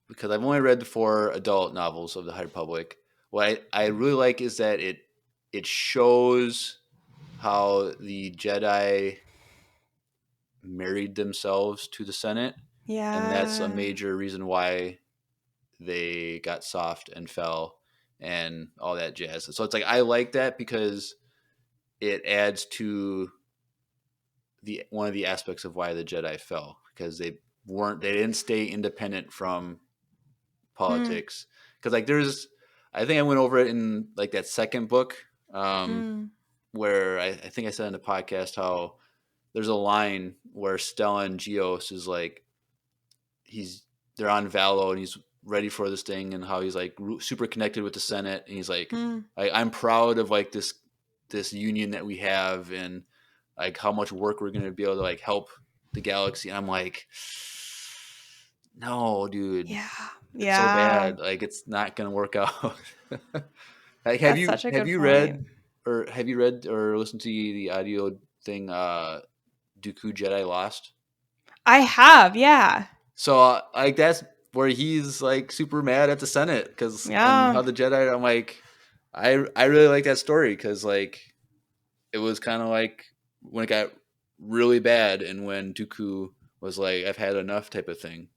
because I've only read the 4 adult novels of the High Republic. What I really like is that it shows how the Jedi married themselves to the Senate, and that's a Yeah. major reason why they got soft and fell and all that jazz. So it's like I like that because it adds to the one of the aspects of why the Jedi fell because they didn't stay independent from Mm, politics because like there's I think I went over it in like that second book mm, where I think I said in the podcast how there's a line where Stellan Geos is like he's they're on Valo and he's ready for this thing and how he's like super connected with the Senate and he's like mm. I'm proud of like this union that we have and like how much work we're going to be able to like help the galaxy and I'm like no dude Yeah. it's so Yeah. bad like it's not going to work out. Like That's such a have good you point. read or listened to the audio thing Dooku Jedi Lost? I have, yeah. So like that's where he's like super mad at the Senate because and Yeah. how the Jedi. I'm like, I really like that story because like it was kind of like when it got really bad and when Dooku was like, I've had enough type of thing.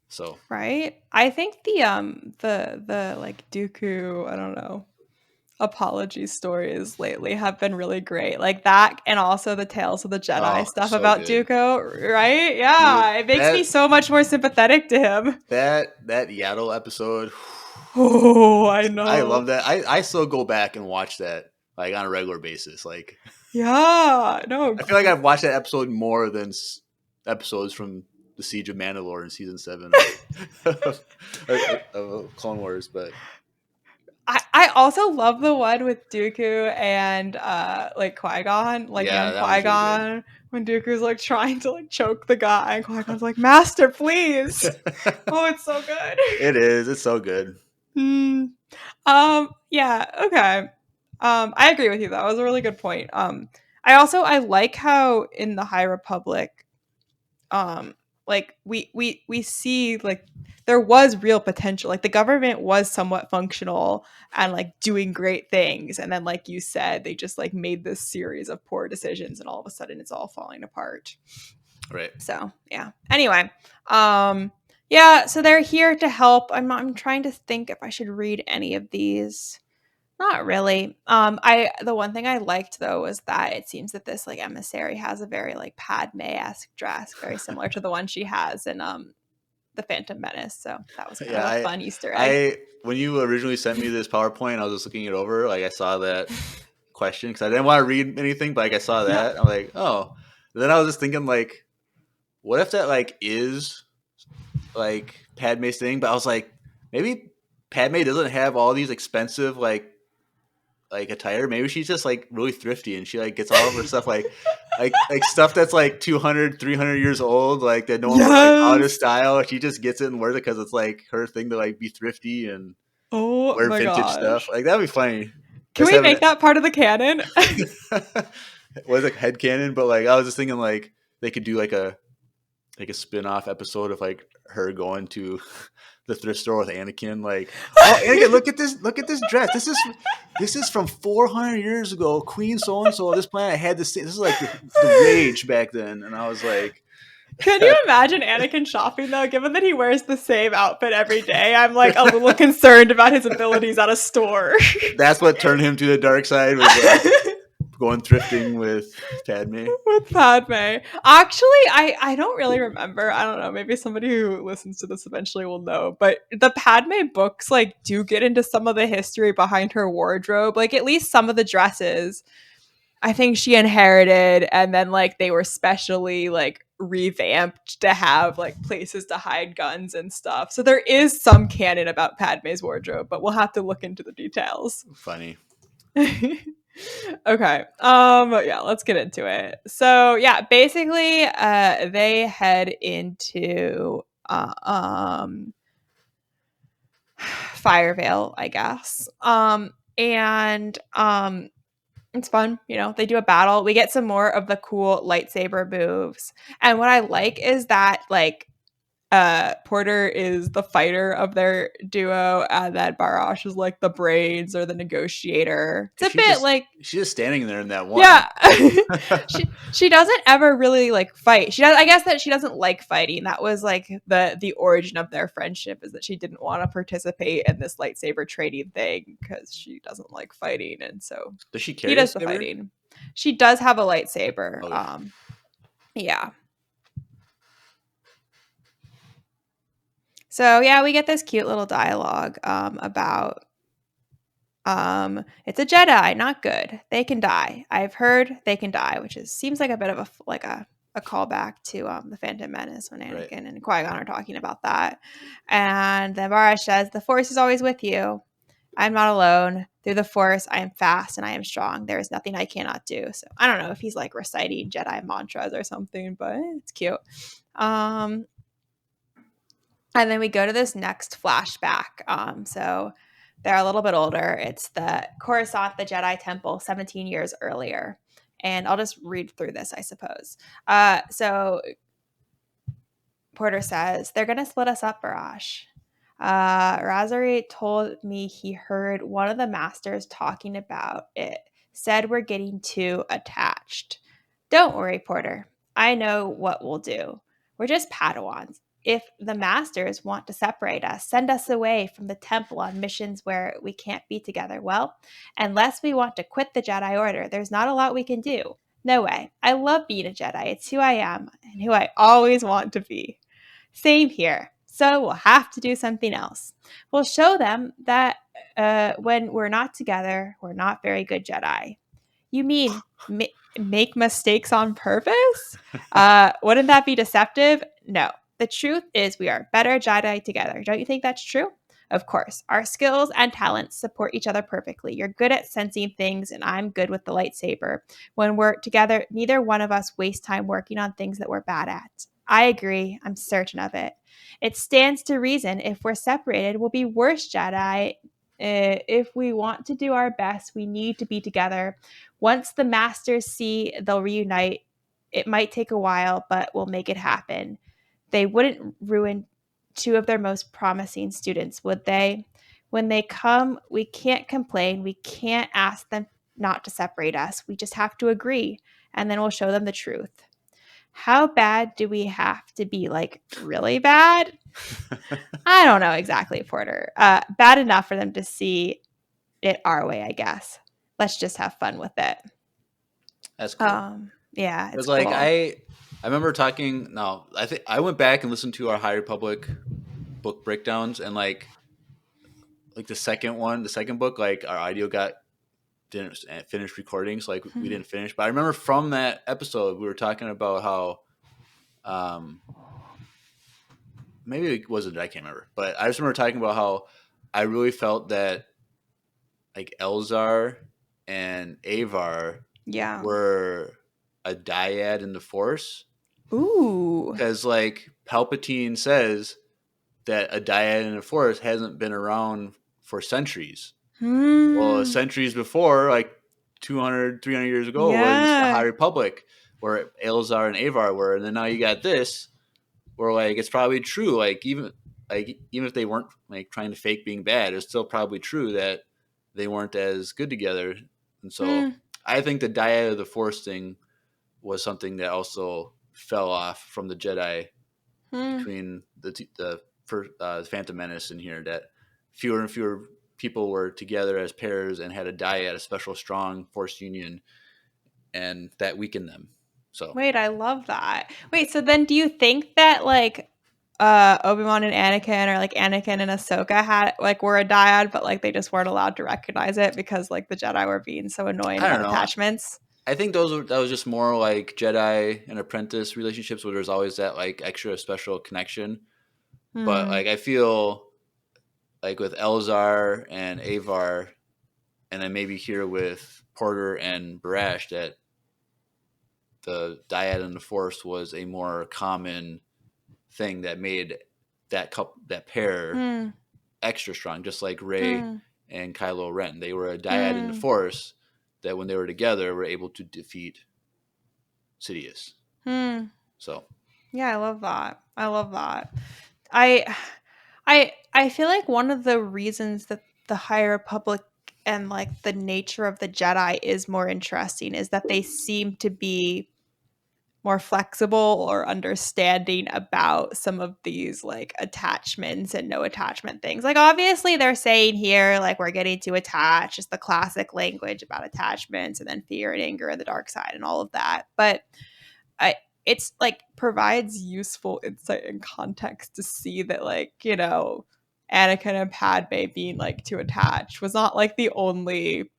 So Right? I think the like Dooku, I don't know, apology stories lately have been really great. Like that and also the Tales of the Jedi oh, stuff so about good, Dooku, right? dude. Yeah, it makes me so much more sympathetic to him. That Yaddle episode. Oh, I I love know. that. I still go back and watch that like on a regular basis. Like Yeah, no. I feel like I've watched that episode more than episodes from the Siege of Mandalore in season 7 of Clone Wars. But I also love the one with Dooku and like Qui-Gon, like yeah, young that one's really good. Qui-Gon, when Dooku's like trying to like choke the guy and Qui-Gon's like, Master, please. Oh, it's so good. It is. It's so good. Hmm. Yeah, okay. I agree with you. That was a really good point. I like how in the High Republic, like we see like there was real potential. Like the government was somewhat functional and like doing great things, and then like you said, they just like made this series of poor decisions, and all of a sudden it's all falling apart. Right. So yeah. Anyway, yeah. So they're here to help. I'm trying to think if I should read any of these. Not really. I the one thing I liked though was that it seems that this like emissary has a very like Padme-esque dress, very similar to the one she has in the Phantom Menace. So that was kind Yeah. of a I fun Easter egg. I when you originally sent me this PowerPoint, I was just looking it over. Like I saw that question because I didn't want to read anything, but like I saw Yeah. that. I'm like, oh. Then I was just thinking like, what if that like is like Padme's thing? But I was like, maybe Padme doesn't have all these expensive like attire. Maybe she's just like really thrifty and she like gets all of her stuff like stuff that's like 200, 300 years old, like that no one would like out of Yes. style. She just gets it and wears it because it's like her thing to like be thrifty and Oh wear my vintage stuff. gosh. Like that'd be funny. Can Just we having make that part of the canon? it was like headcanon, but like I was just thinking like they could do like a spin-off episode of like her going to the thrift store with Anakin like oh Anakin look at this dress this is from 400 years ago Queen so and so on this planet had this is like the rage back then and I was like Can you imagine Anakin shopping though? Given that he wears the same outfit every day, I'm like a little concerned about his abilities at a store. that's what turned him to the dark side was like going thrifting with Padme. With Padme. Actually, I don't really remember. I don't know. Maybe somebody who listens to this eventually will know. But the Padme books like do get into some of the history behind her wardrobe. Like at least some of the dresses I think she inherited and then like they were specially like revamped to have like places to hide guns and stuff. So there is some canon about Padme's wardrobe, but we'll have to look into the details. Funny. Okay. Yeah, let's get into it. So yeah, basically, they head into Firevale, I guess. And it's fun, they do a battle. We get some more of the cool lightsaber moves. And what I like is that like Porter is the fighter of their duo, and then Barash is like the brains or the negotiator. It's And a bit like she's just standing there in that one. yeah. she doesn't ever really like fight. I guess that she doesn't like fighting. That was like the origin of their friendship, is that she didn't want to participate in this lightsaber training thing because she doesn't like fighting, and so Does she he carry a does the saber? fighting. She does have a lightsaber. Okay. Yeah. So yeah, we get this cute little dialogue about it's a Jedi, not good. They can die. I've heard they can die, which seems like a bit of a callback to the Phantom Menace when Right. Anakin and Qui-Gon are talking about that. And then Barash says, "The Force is always with you. I'm not alone. Through the Force, I am fast and I am strong. There is nothing I cannot do." So I don't know if he's like reciting Jedi mantras or something, but it's cute. And then we go to this next flashback. So they're a little bit older. It's the Coruscant, the Jedi Temple, 17 years earlier. And I'll just read through this, I suppose. So Porter says, "They're going to split us up, Barash. Razari told me he heard one of the masters talking about it. Said we're getting too attached. Don't worry, Porter. I know what we'll do. We're just Padawans. If the masters want to separate us, send us away from the temple on missions where we can't be together, well, unless we want to quit the Jedi Order, there's not a lot we can do. No way. I love being a Jedi. It's who I am and who I always want to be. Same here. So we'll have to do something else. We'll show them that when we're not together, we're not very good Jedi." You mean make mistakes on purpose? Wouldn't that be deceptive? No. The truth is we are better Jedi together. Don't you think that's true? Of course. Our skills and talents support each other perfectly. You're good at sensing things, and I'm good with the lightsaber. When we're together, neither one of us wastes time working on things that we're bad at. I agree. I'm certain of it. It stands to reason if we're separated, we'll be worse Jedi. If we want to do our best, we need to be together. Once the masters see they'll reunite, it might take a while, but we'll make it happen. They wouldn't ruin two of their most promising students, would they? When they come, we can't complain. We can't ask them not to separate us. We just have to agree, and then we'll show them the truth. How bad do we have to be? Like, really bad? I don't know exactly, Porter. Bad enough for them to see it our way, I guess. Let's just have fun with it. That's cool. Yeah, it's like cool. I remember talking. No, I think I went back and listened to our High Republic book breakdowns, and like the second book, like our audio didn't finish recording, so like we didn't finish. But I remember from that episode we were talking about how maybe it wasn't, I can't remember, but I just remember talking about how I really felt that like Elzar and Avar were a dyad in the Force. Ooh. Because like Palpatine says that a dyad in the Force hasn't been around for centuries. Well, centuries before, like 200, 300 years ago, was the High Republic, where Elzar and Avar were, and then now you got this, where like it's probably true. Like even if they weren't like trying to fake being bad, it's still probably true that they weren't as good together. And so I think the dyad of the Force thing was something that also fell off from the Jedi between the Phantom Menace and here, that fewer and fewer people were together as pairs and had a dyad, a special strong Force union, and that weakened them. So wait, I love that. Wait, so then do you think that like Obi-Wan and Anakin, or like Anakin and Ahsoka were a dyad, but like they just weren't allowed to recognize it because like the Jedi were being so annoying about attachments? I think that was just more like Jedi and apprentice relationships where there's always that like extra special connection. But like I feel like with Elzar and Avar, and then maybe here with Porter and Barash that the dyad in the Force was a more common thing that made that pair Hmm. extra strong, just like Rey Hmm. and Kylo Ren. They were a dyad in the Hmm. Force that when they were together were able to defeat Sidious. Hmm. So Yeah, I love that. I love that. I I feel like one of the reasons that the High Republic and like the nature of the Jedi is more interesting is that they seem to be more flexible or understanding about some of these like attachments and no attachment things. Like obviously they're saying here like we're getting too attached, just the classic language about attachments and then fear and anger and the dark side and all of that. But I it's like provides useful insight and context to see that like, Anakin and Padme being like too attached was not like the only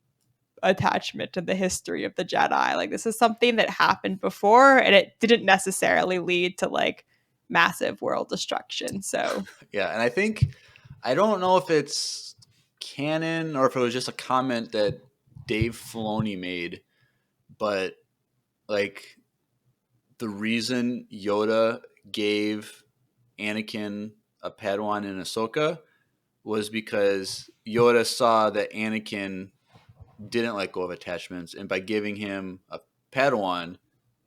attachment in the history of the Jedi. Like this is something that happened before and it didn't necessarily lead to like massive world destruction. So yeah, and I don't know if it's canon or if it was just a comment that Dave Filoni made, but like the reason Yoda gave Anakin a Padawan in Ahsoka was because Yoda saw that Anakin didn't let go of attachments, and by giving him a Padawan,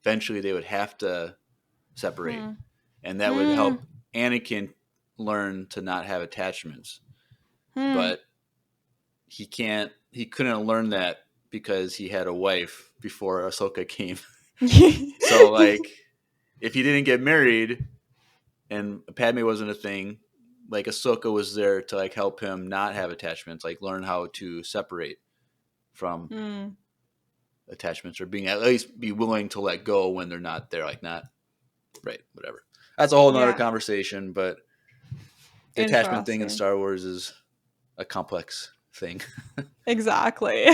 eventually they would have to separate, hmm. and that would Hmm. help Anakin learn to not have attachments. Hmm. But he couldn't learn that because he had a wife before Ahsoka came. So like, if he didn't get married and Padme wasn't a thing, like Ahsoka was there to like help him not have attachments, like learn how to separate from Hmm. attachments or being at least be willing to let go when they're not there, like not right, whatever. That's a whole nother Yeah. conversation, but the attachment thing in Interesting. Star Wars is a complex thing. Exactly.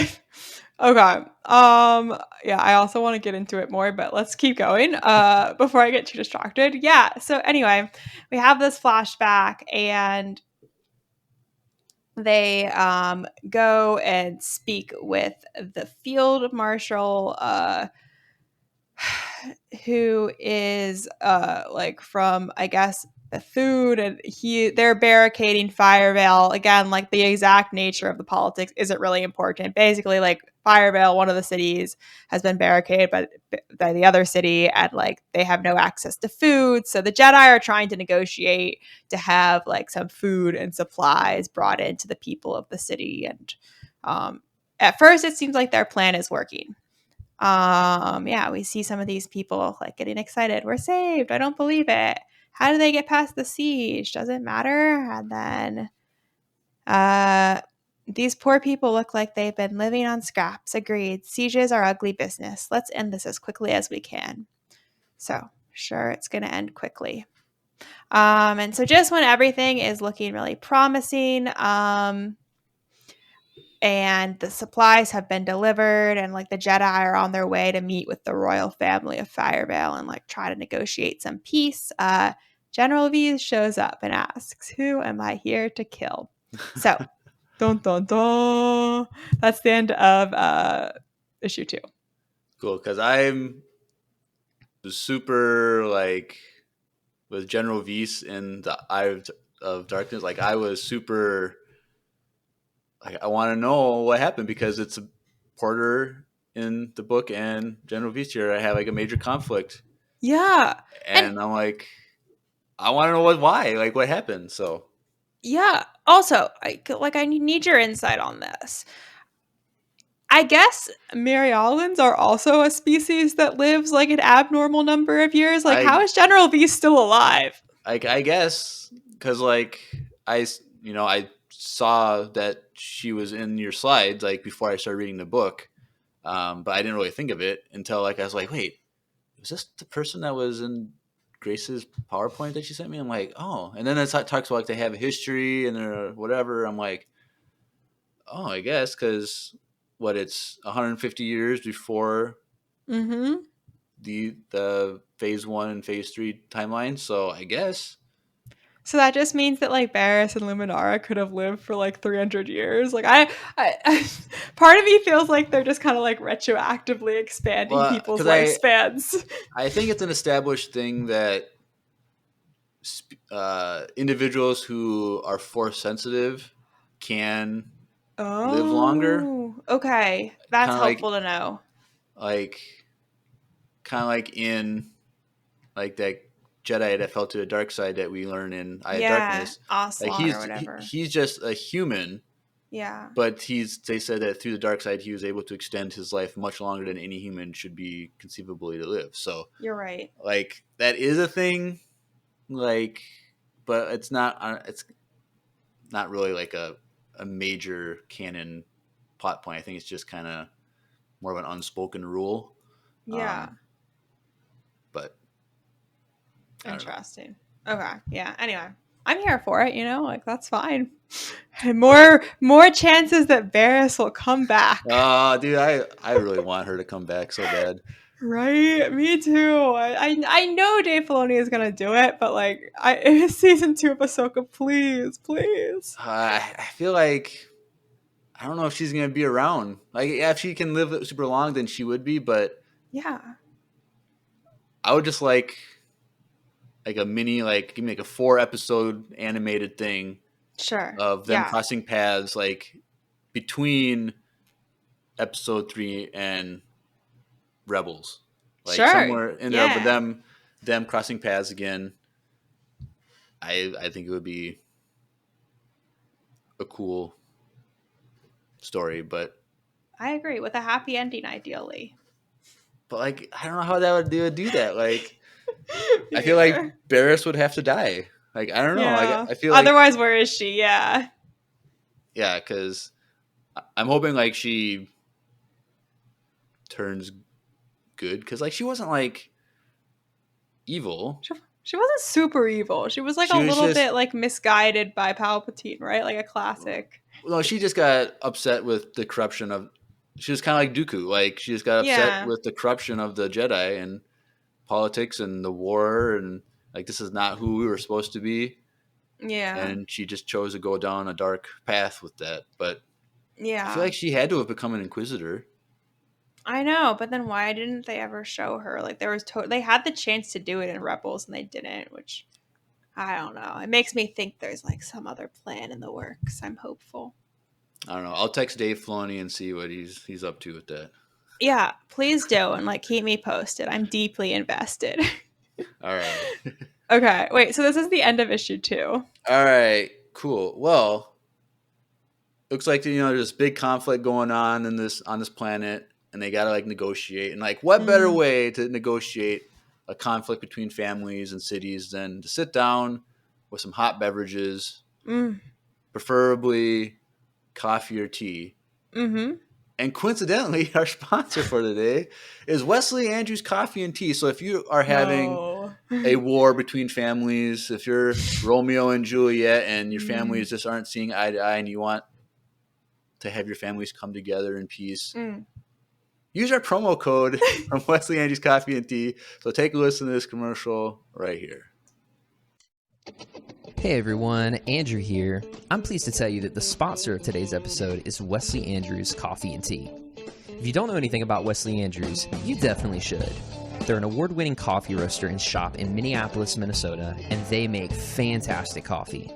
Okay. Yeah, I also want to get into it more, but let's keep going before I get too distracted. Yeah, so anyway, we have this flashback and they go and speak with the field marshal who is like from I guess food and they're barricading Firevale again. Like the exact nature of the politics isn't really important. Basically, like Firevale, one of the cities, has been barricaded by the other city, and like they have no access to food. So the Jedi are trying to negotiate to have like some food and supplies brought into the people of the city. And at first, it seems like their plan is working. Yeah, we see some of these people like getting excited. We're saved. I don't believe it. How do they get past the siege? Doesn't matter. And then uh these poor people look like they've been living on scraps. Agreed. Sieges are ugly business. Let's end this as quickly as we can. So sure, it's gonna end quickly. And so just when everything is looking really promising, and the supplies have been delivered and like the Jedi are on their way to meet with the royal family of Firevale and like try to negotiate some peace. General V shows up and asks, "Who am I here to kill?" So, dun dun dun. That's the end of issue 2. Cool, because I'm super like with General Vise in the Eye of Darkness. Like I was super like I want to know what happened because it's a Porter in the book and General Vise here. I have like a major conflict, Yeah. And and I'm like, I want to know why, like what happened. So yeah, also, I need your insight on this. I guess Mariolans are also a species that lives like an abnormal number of years. Like, how I is General V still alive? I guess because like I saw that she was in your slides like before I started reading the book, but I didn't really think of it until like I was like, wait, was this the person that was in Grace's PowerPoint that she sent me? I'm like, oh, and then it talks about like they have a history and they're whatever. I'm like, oh, I guess because what it's 150 years before Mm-hmm. the phase 1 and phase 3 timeline. So I guess So that just means that like Barris and Luminara could have lived for like 300 years. Like I part of me feels like they're just kind of like retroactively expanding Well, people's because lifespans. I think it's an established thing that individuals who are force sensitive can live longer. Oh, okay. That's Kind of helpful to know. like kind of like in like that Jedi that fell to the dark side that we learn in Eye of Yeah, Darkness. Like Ocelot or whatever. he's just a human, Yeah, but they said that through the dark side he was able to extend his life much longer than any human should be conceivably to live. So you're right. like that is a thing, like, but it's not really like a major canon plot point. I think it's just kind of more of an unspoken rule. Yeah, But I don't know. interesting. Okay, yeah. Anyway, I'm here for it. Like that's fine. And more chances that Barris will come back. Dude, I really want her to come back so bad. Right, me too. I know Dave Filoni is gonna do it, but like, season 2 of Ahsoka, please, please. I feel like I don't know if she's gonna be around. Like, yeah, if she can live super long, then she would be. But Yeah, I would just like a mini, like give me like a 4 episode animated thing sure. of them Yeah, crossing paths, like between episode 3 and Rebels, like sure. somewhere in there. But Yeah, them crossing paths again. I think it would be a cool story, but I agree with a happy ending, ideally. like I don't know how they would do that. Like I Me feel like either. Barris would have to die. Like I don't know. Like Yeah. I feel like Otherwise, where is she? Yeah. yeah, because I'm hoping like she turns good because like she wasn't like evil. She wasn't super evil. She was like a She was little just bit like misguided by Palpatine, right? Like a classic. no. She just got upset with the corruption of. She was kind of like Dooku. Like she just got upset Yeah. with the corruption of the Jedi and politics and the war and like this is not who we were supposed to be. Yeah. And she just chose to go down a dark path with that. But I feel Yeah. like she had to have become an inquisitor. I know, but then why didn't they ever show her? Like there was they had the chance to do it in Rebels and they didn't, which I don't know. It makes me think there's like some other plan in the works. I'm hopeful. I don't know. I'll text Dave Filoni and see what he's up to with that. Yeah, please do and like keep me posted. I'm deeply invested. All right. Okay, wait. So this is the end of issue 2. All right. Cool. Well, looks like there's this big conflict going on on this planet, and they got to like negotiate. And like, what better Mm, way to negotiate a conflict between families and cities than to sit down with some hot beverages, mm, preferably coffee or tea. mm-hmm. And coincidentally, our sponsor for today is Wesley Andrews Coffee and Tea. So if you are having No. a war between families, if you're Romeo and Juliet and your Mm, families just aren't seeing eye to eye and you want to have your families come together in peace, mm. use our promo code from Wesley Andrews Coffee and Tea. So take a listen to this commercial right here. Hey everyone, Andrew here. I'm pleased to tell you that the sponsor of today's episode is Wesley Andrews Coffee and Tea. If you don't know anything about Wesley Andrews, you definitely should. They're an award-winning coffee roaster and shop in Minneapolis, Minnesota, and they make fantastic coffee.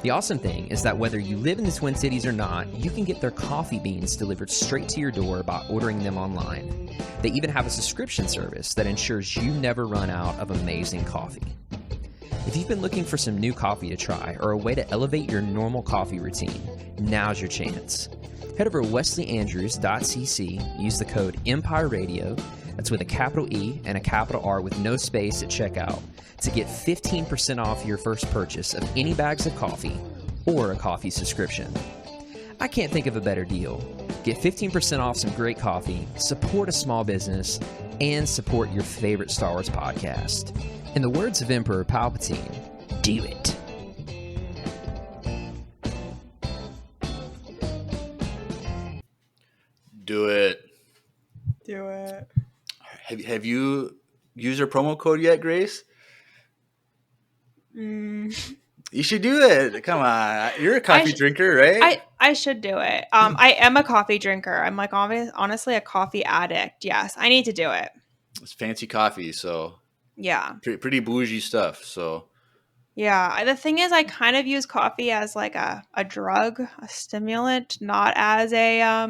The awesome thing is that whether you live in the Twin Cities or not, you can get their coffee beans delivered straight to your door by ordering them online. They even have a subscription service that ensures you never run out of amazing coffee. If you've been looking for some new coffee to try or a way to elevate your normal coffee routine, now's your chance. Head over to wesleyandrews.cc, use the code EMPIRERADIO, that's with a capital E and a capital R with no space at checkout, to get 15% off your first purchase of any bags of coffee or a coffee subscription. I can't think of a better deal. Get 15% off some great coffee, support a small business, and support your favorite Star Wars podcast. In the words of Emperor Palpatine, do it. Do it. Do it. Have you used our promo code yet, Grace? Mm. You should do it. Come on. You're a I coffee sh- drinker, right? I should do it. I am a coffee drinker. I'm like honestly a coffee addict. Yes, I need to do it. It's fancy coffee, so Yeah. pretty bougie stuff. So Yeah, the thing is, I kind of use coffee as like a drug, a stimulant, not as a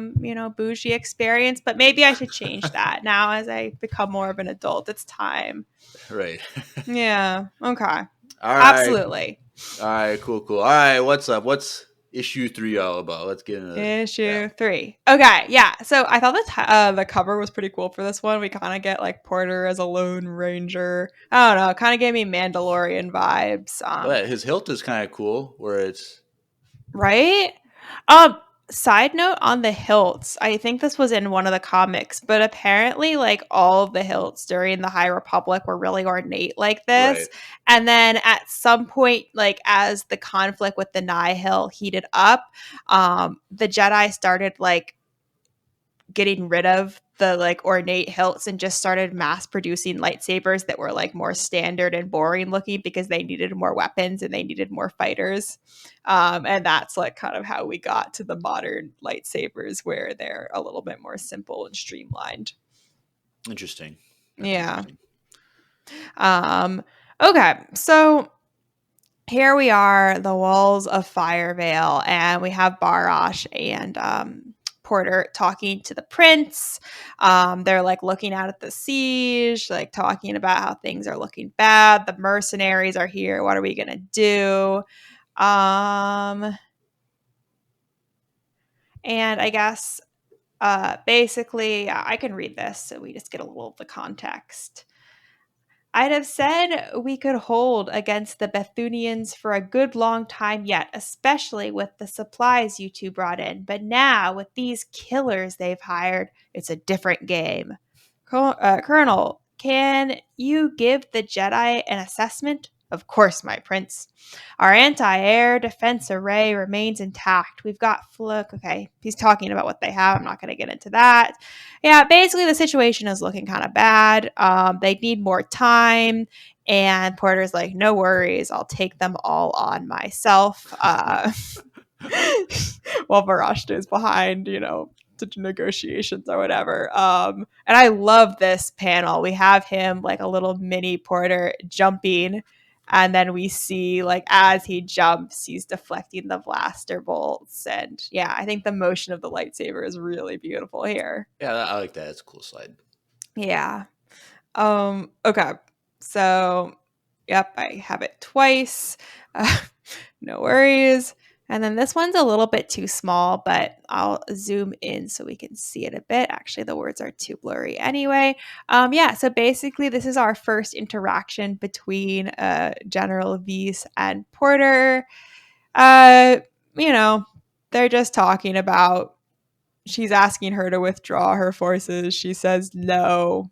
bougie experience. But maybe I should change that now as I become more of an adult. It's time. right. Yeah. Okay. All right. Absolutely. All right. Cool. All right. What's up? What's issue 3 all about? Let's get into Issue that. 3. Okay, yeah. So I thought the cover was pretty cool for this one. We kind of get like Porter as a lone ranger. I don't know. It kind of gave me Mandalorian vibes. But his hilt is kind of cool, where it's Right? Um, Side note on the hilts. I think this was in one of the comics, but apparently like all of the hilts during the High Republic were really ornate like right. this. And then at some point, like as the conflict with the Nihil heated up, the Jedi started like getting rid of the like ornate hilts and just started mass producing lightsabers that were like more standard and boring looking because they needed more weapons and they needed more fighters. And that's like kind of how we got to the modern lightsabers where they're a little bit more simple and streamlined. Interesting. That's Yeah. interesting. Okay. So here we are, the walls of Firevale, and we have Barash and Porter talking to the prince. They're like looking out at the siege, like talking about how things are looking bad. The mercenaries are here. What are we gonna do? And I guess basically, I can read this so we just get a little of the context. I'd have said we could hold against the Bethunians for a good long time yet, especially with the supplies you two brought in. But now, with these killers they've hired, it's a different game. Colonel, can you give the Jedi an assessment? Of course, my prince. Our anti-air defense array remains intact. We've got Flick. Okay, he's talking about what they have. I'm not going to get into that. Yeah, basically the situation is looking kind of bad. They need more time. And Porter's like, no worries. I'll take them all on myself. While Varashta is behind, to negotiations or whatever. And I love this panel. We have him like a little mini Porter jumping, and then we see like as he jumps, he's deflecting the blaster bolts. And yeah, I think the motion of the lightsaber is really beautiful here. Yeah, I like that. It's a cool slide. Yeah. Okay. So, yep, I have it twice. No worries. And then this one's a little bit too small, but I'll zoom in so we can see it a bit. Actually, the words are too blurry anyway. Yeah, so basically, this is our first interaction between General Weiss and Porter. They're just talking about she's asking her to withdraw her forces. She says no.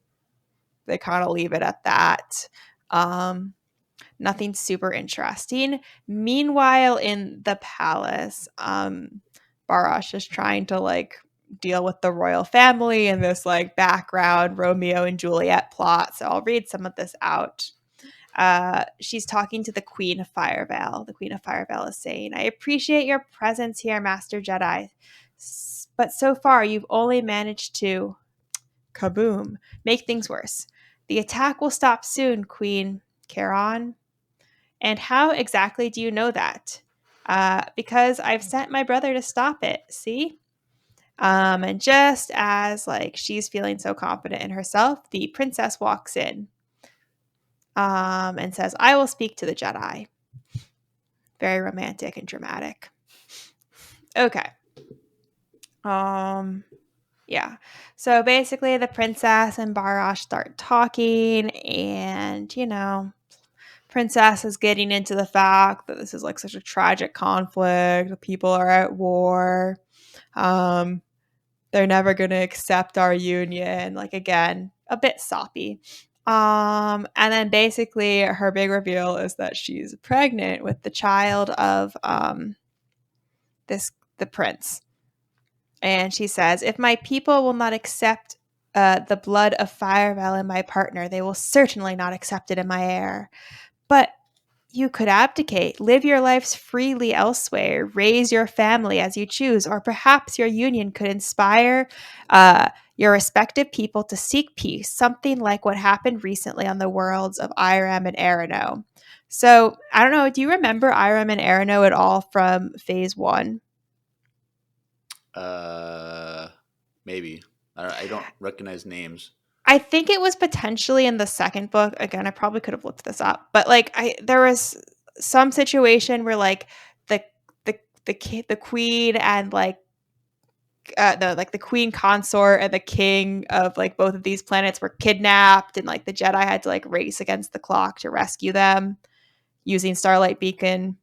They kind of leave it at that. Nothing super interesting. Meanwhile, in the palace, Barash is trying to like deal with the royal family and this like background Romeo and Juliet plot. So I'll read some of this out. She's talking to the Queen of Firevale. The Queen of Firevale is saying, I appreciate your presence here, Master Jedi. But so far, you've only managed to, kaboom, make things worse. The attack will stop soon, Queen Charon. And how exactly do you know that? Because I've sent my brother to stop it, see? And just as like she's feeling so confident in herself, the princess walks in and says, I will speak to the Jedi. Very romantic and dramatic. Okay. Yeah. So basically the princess and Barash start talking and, princess is getting into the fact that this is like such a tragic conflict. The people are at war. They're never going to accept our union. Like, again, a bit soppy. And then basically her big reveal is that she's pregnant with the child of the prince. And she says, if my people will not accept the blood of Firevale in my partner, they will certainly not accept it in my heir. But You could abdicate, live your lives freely elsewhere, raise your family as you choose, or perhaps your union could inspire your respective people to seek peace, something like what happened recently on the worlds of Irem and Arano. So, I don't know, do you remember Irem and Arano at all from Phase 1? Maybe. I don't recognize names. I think it was potentially in the second book. Again, I probably could have looked this up, but like there was some situation where like the the queen and like the queen consort and the king of like both of these planets were kidnapped, and like the Jedi had to like race against the clock to rescue them using Starlight Beacon.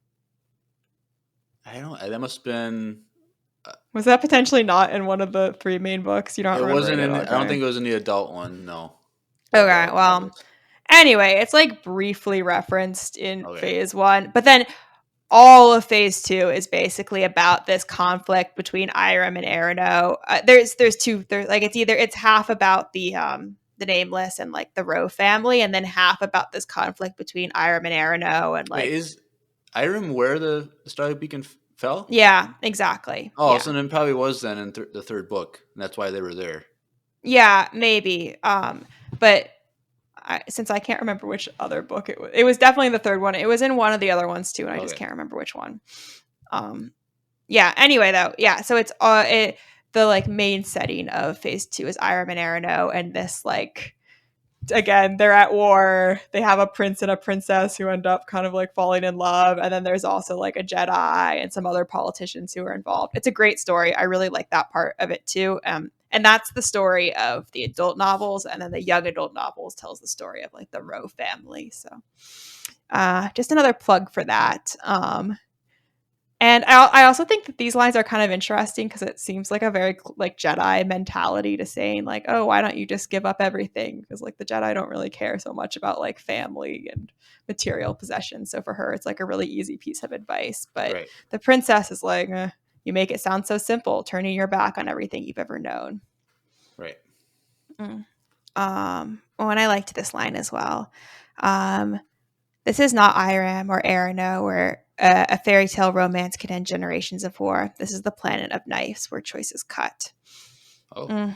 I don't. That must have been. Was that potentially not in one of the 3 main books? You don't It remember wasn't it? in. I don't Okay. think it was in the adult one. No. Okay. Adult Well, novels. anyway, it's like briefly referenced in Okay. Phase 1, but then all of Phase 2 is basically about this conflict between Irem and Arano. There's two. There's like it's half about the Nameless and like the Rowe family, and then half about this conflict between Irem and Arano and Wait, like is Irem where the Starlight Beacon fell? yeah, exactly. Oh, Yeah, so then it probably was then in the third book, and that's why they were there. yeah, maybe. But since I can't remember which other book it was definitely the third one. It was in one of the other ones too, and I just Okay. can't remember which one. Yeah. Anyway, though, yeah. So it's the like main setting of Phase 2 is Irem and Arano, and this like again they're at war. They have a prince and a princess who end up kind of like falling in love, and then there's also like a Jedi and some other politicians who are involved. It's a great story. I really like that part of it too. And that's the story of the adult novels, and then the young adult novels tells the story of like the Rowe family. So, just another plug for that. And I also think that these lines are kind of interesting because it seems like a very like Jedi mentality to saying like, oh, why don't you just give up everything? Because like the Jedi don't really care so much about like family and material possessions. So for her, it's like a really easy piece of advice. But Right. the princess is like, you make it sound so simple, turning your back on everything you've ever known. Right. Oh, and I liked this line as well. This is not Irem or Arano, where a fairy tale romance can end generations of war. This is the planet of knives, where choice is cut. Oh.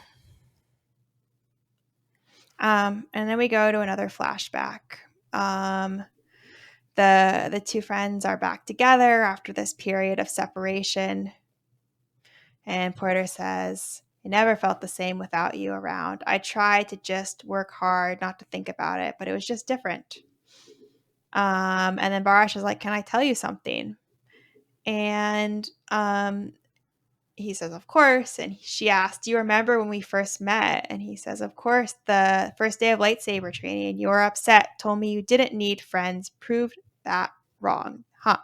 And then we go to another flashback. The two friends are back together after this period of separation. And Porter says, I never felt the same without you around. I tried to just work hard, not to think about it, but it was just different. And then Barash is like, can I tell you something? And he says, of course. And she asked, do you remember when we first met? And he says, of course, the first day of lightsaber training. You were upset, told me you didn't need friends, proved that wrong. Huh.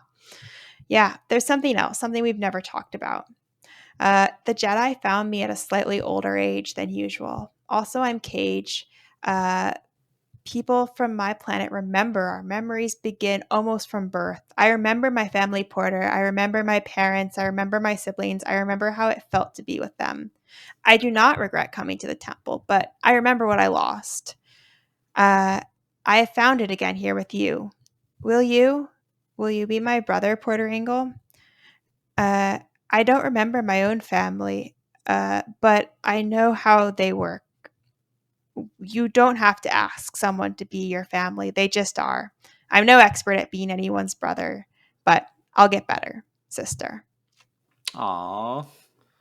Yeah, there's something else, something we've never talked about. The Jedi found me at a slightly older age than usual. Also, I'm Cage. People from my planet remember. Our memories begin almost from birth. I remember my family, Porter. I remember my parents. I remember my siblings. I remember how it felt to be with them. I do not regret coming to the temple, but I remember what I lost. I have found it again here with you. Will you? Will you be my brother, Porter Ingle? Uh, I don't remember my own family, but I know how they work. You don't have to ask someone to be your family. They just are. I'm no expert at being anyone's brother, but I'll get better, sister. Aw.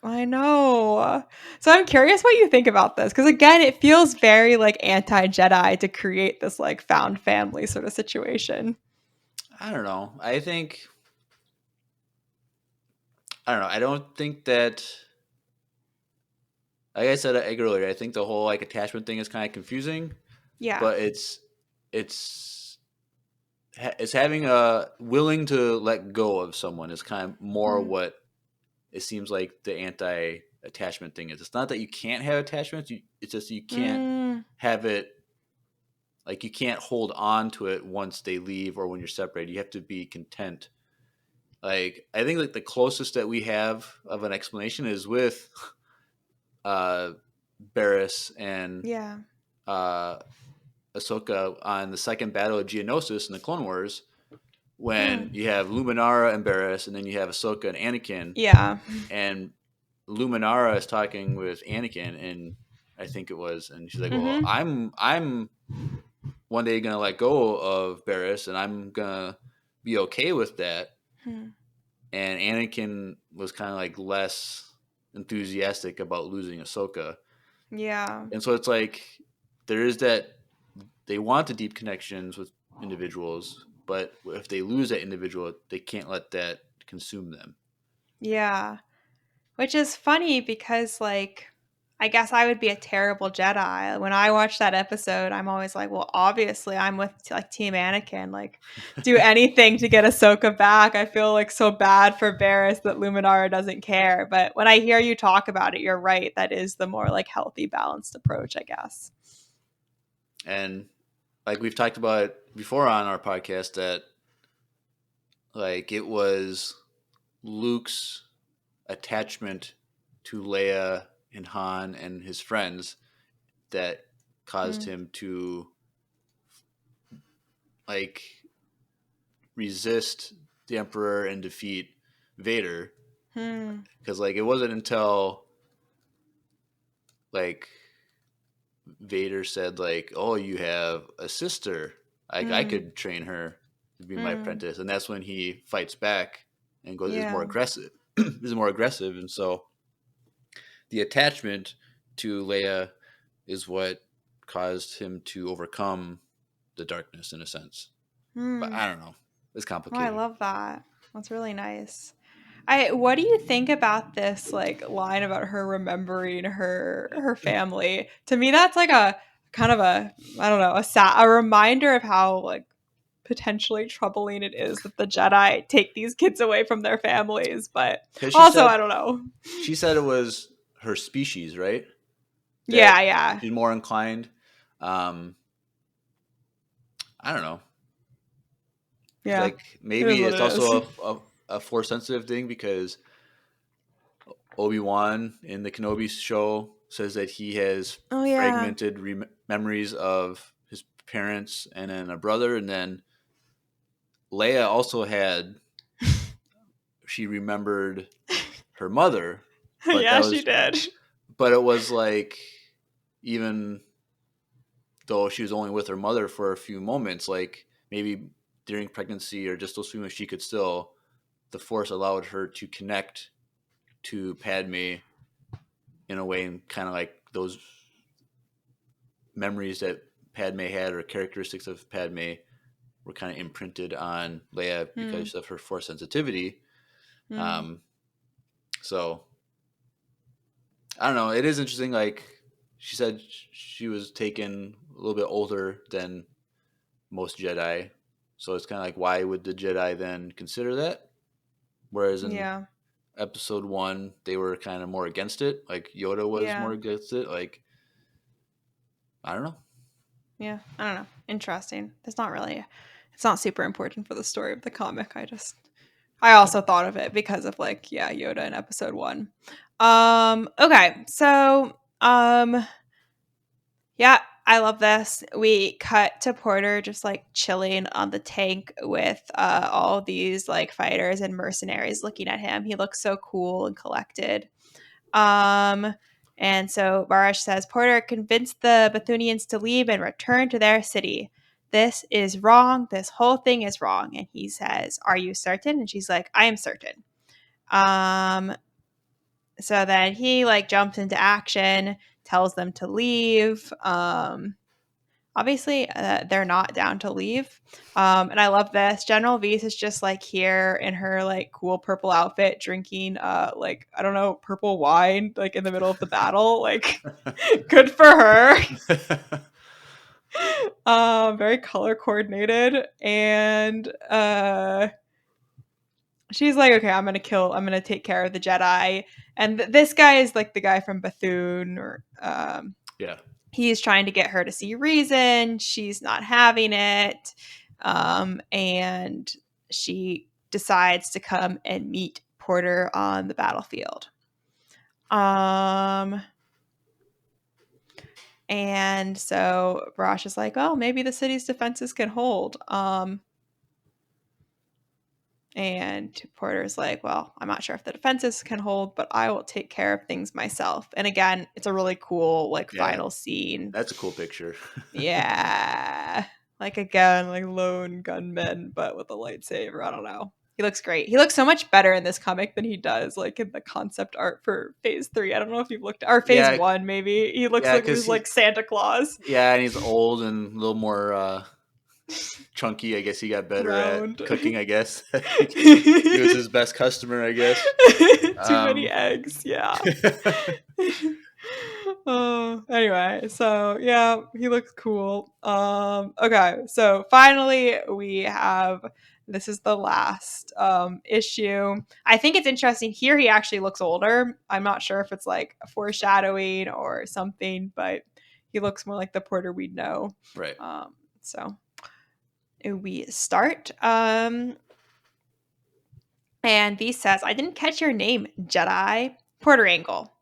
I know. So I'm curious what you think about this because again, it feels very like anti-Jedi to create this like found family sort of situation. I don't know. I don't know. I don't think that. Like I said earlier, I think the whole like attachment thing is kind of confusing, Yeah. but it's having a willing to let go of someone is kind of more what it seems like the anti-attachment thing is. It's not that you can't have attachments; it's just you can't have it. Like you can't hold on to it once they leave or when you're separated. You have to be content. Like I think like the closest that we have of an explanation is with uh Barriss and Yeah. uh Ahsoka on the second battle of Geonosis in the Clone Wars, when you have Luminara and Barriss, and then you have Ahsoka and Anakin, Yeah. and Luminara is talking with Anakin, and I think it was, and she's like, "Well, Mm-hmm. I'm one day gonna let go of Barriss, and I'm gonna be okay with that." Hmm. And Anakin was kind of like less enthusiastic about losing Ahsoka, Yeah. and so it's like there is that they want the deep connections with individuals, but if they lose that individual, they can't let that consume them. Yeah. Which is funny because, like, I guess I would be a terrible Jedi. When I watch that episode, I'm always like, well, obviously I'm with like Team Anakin. Like, do anything to get Ahsoka back. I feel like so bad for Barriss that Luminara doesn't care. But when I hear you talk about it, you're right. That is the more like healthy, balanced approach, I guess. And like we've talked about before on our podcast, that like it was Luke's attachment to Leia and Han and his friends that caused Mm. him to like resist the Emperor and defeat Vader, Hmm. because like it wasn't until like Vader said like, "Oh, you have a sister. I Hmm. could train her to be my Hmm. apprentice," and that's when he fights back and goes is more Yeah. aggressive. Is more aggressive, and so the attachment to Leia is what caused him to overcome the darkness in a sense. But Hmm. I don't know. It's Oh, I complicated. love that. That's really nice. What do you think about this like line about her remembering her family? To me, that's like a kind of a I don't know a reminder of how like potentially troubling it is that the Jedi take these kids away from their families. But Because also, I don't know. she said it was her species, right? That Yeah, yeah, she's more inclined. Um, I don't know. yeah. Like It is maybe what it's it is. also a force sensitive thing, because Obi-Wan in the Kenobi show says that he has Oh yeah. fragmented memories of his parents and then a brother, and then Leia also had, she remembered her mother, but Yeah, she did. it was like, even though she was only with her mother for a few moments, like maybe during pregnancy or just those few moments, she could still, the force allowed her to connect to Padme in a way, and kind of like those memories that Padme had or characteristics of Padme were kind of imprinted on Leia Hmm. because of her force sensitivity. Hmm. Um, so I don't know. It is interesting. Like she said, she was taken a little bit older than most Jedi. So it's kind of like, why would the Jedi then consider that? Whereas in Yeah. episode 1, they were kind of more against it. Like Yoda was more Yeah. against it. Like, I don't know. Yeah. I don't know. Interesting. It's not really. It's not super important for the story of the comic. I also thought of it because of like yeah Yoda in episode 1. Okay, so yeah, I love this. We cut to Porter just like chilling on the tank with all these like fighters and mercenaries looking at him. He looks so cool and collected. Um and so Barash says Porter convinced the Bethunians to leave and return to their city. This is wrong. This whole thing is wrong. And he says, "Are you certain?" And she's like, "I am certain." Um, so then he like jumps into action, tells them to leave. Obviously, they're not down to leave. And I love this. General Vise is just like here in her like cool purple outfit, drinking like I don't know purple wine like in the middle of the battle. Like, good for her. Very color coordinated, and she's like, okay, I'm gonna take care of the Jedi. And this guy is like the guy from Bethune, or Yeah. he's trying to get her to see reason. She's not having it. And she decides to come and meet Porter on the battlefield. And so Barash is like, oh, maybe the city's defenses can hold. And Porter's like, well, I'm not sure if the defenses can hold, but I will take care of things myself. And again, it's a really cool like Yeah. final scene. That's a cool picture. Yeah. Like again, like lone gunman, but with a lightsaber. I don't know. He looks great. He looks so much better in this comic than he does like in the concept art for Phase 3. I don't know if you've looked or Phase Yeah. 1 maybe. He looks Yeah, like 'cause he's like Santa Claus. Yeah, and he's old and a little more chunky. I guess he got better Round. at cooking, I guess. He was his best customer, I guess. Too many eggs. Yeah. Anyway, so yeah, he looks cool. Okay, so finally we have this is the last issue. I think it's interesting here he actually looks older. I'm not sure if it's like a foreshadowing or something, but he looks more like the Porter we'd know. Right. So we start. And V says, I didn't catch your name, Jedi. Porter Angle.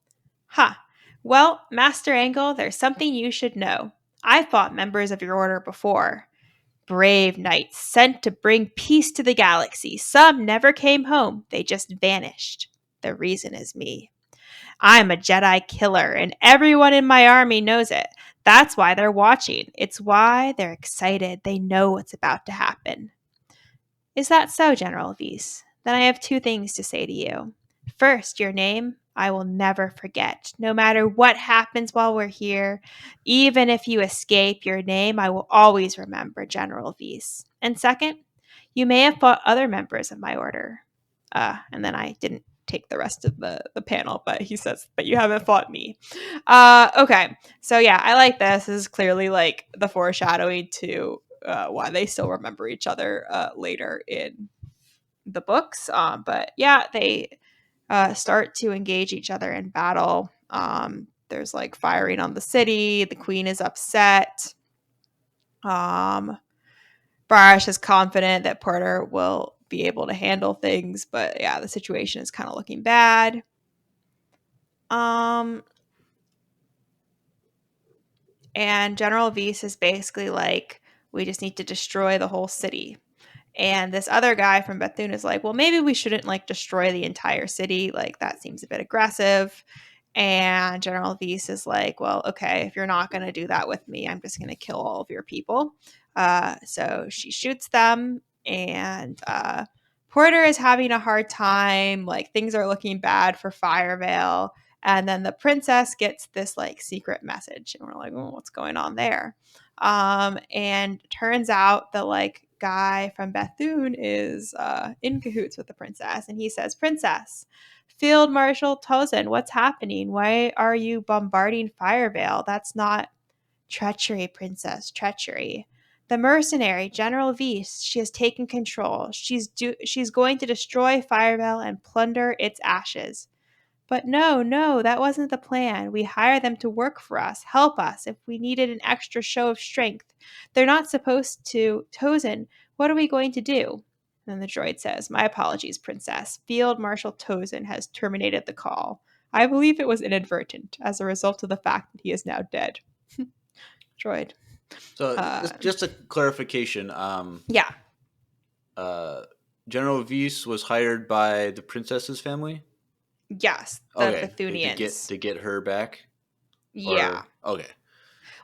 Huh. Well, Master Angle, there's something you should know. I fought members of your order before. Brave knights sent to bring peace to the galaxy. Some never came home. They just vanished. The reason is me. I'm a Jedi killer, and everyone in my army knows it. That's why they're watching. It's why they're excited. They know what's about to happen. Is that so, General Vyse? Then I have two things to say to you. First, your name I will never forget. No matter what happens while we're here, even if you escape, your name I will always remember, General Vyse. And second, you may have fought other members of my order. And then I didn't take the rest of the panel, but he says, but you haven't fought me. Okay, so yeah, I like this. This is clearly like the foreshadowing to why they still remember each other later in the books. But yeah, they start to engage each other in battle. There's like firing on the city. The queen is upset. Barash is confident that Porter will be able to handle things, but yeah, the situation is kind of looking bad. And General Vyse is basically like, we just need to destroy the whole city. And this other guy from Bethune is like, well, maybe we shouldn't like destroy the entire city. Like that seems a bit aggressive. And General Vyse is like, well, okay, if you're not going to do that with me, I'm just going to kill all of your people. So she shoots them, and Porter is having a hard time. Like things are looking bad for Firevale. And then the princess gets this like secret message, and we're like, oh, what's going on there? And turns out the like guy from Bethune is in cahoots with the princess, and he says, Princess, Field Marshal Tozin, what's happening? Why are you bombarding Firevale? That's not treachery, Princess, treachery. The mercenary, General Vyse, she has taken control. She's going to destroy Firevale and plunder its ashes. But no, that wasn't the plan. We hire them to work for us, help us if we needed an extra show of strength. They're not supposed to. Tozin, what are we going to do? And then the droid says, my apologies, Princess. Field Marshal Tozin has terminated the call. I believe it was inadvertent as a result of the fact that he is now dead. Droid. So just a clarification. Yeah. General Vyse was hired by the princess's family? Yes, the Bethunians. To get her back? Yeah. Okay.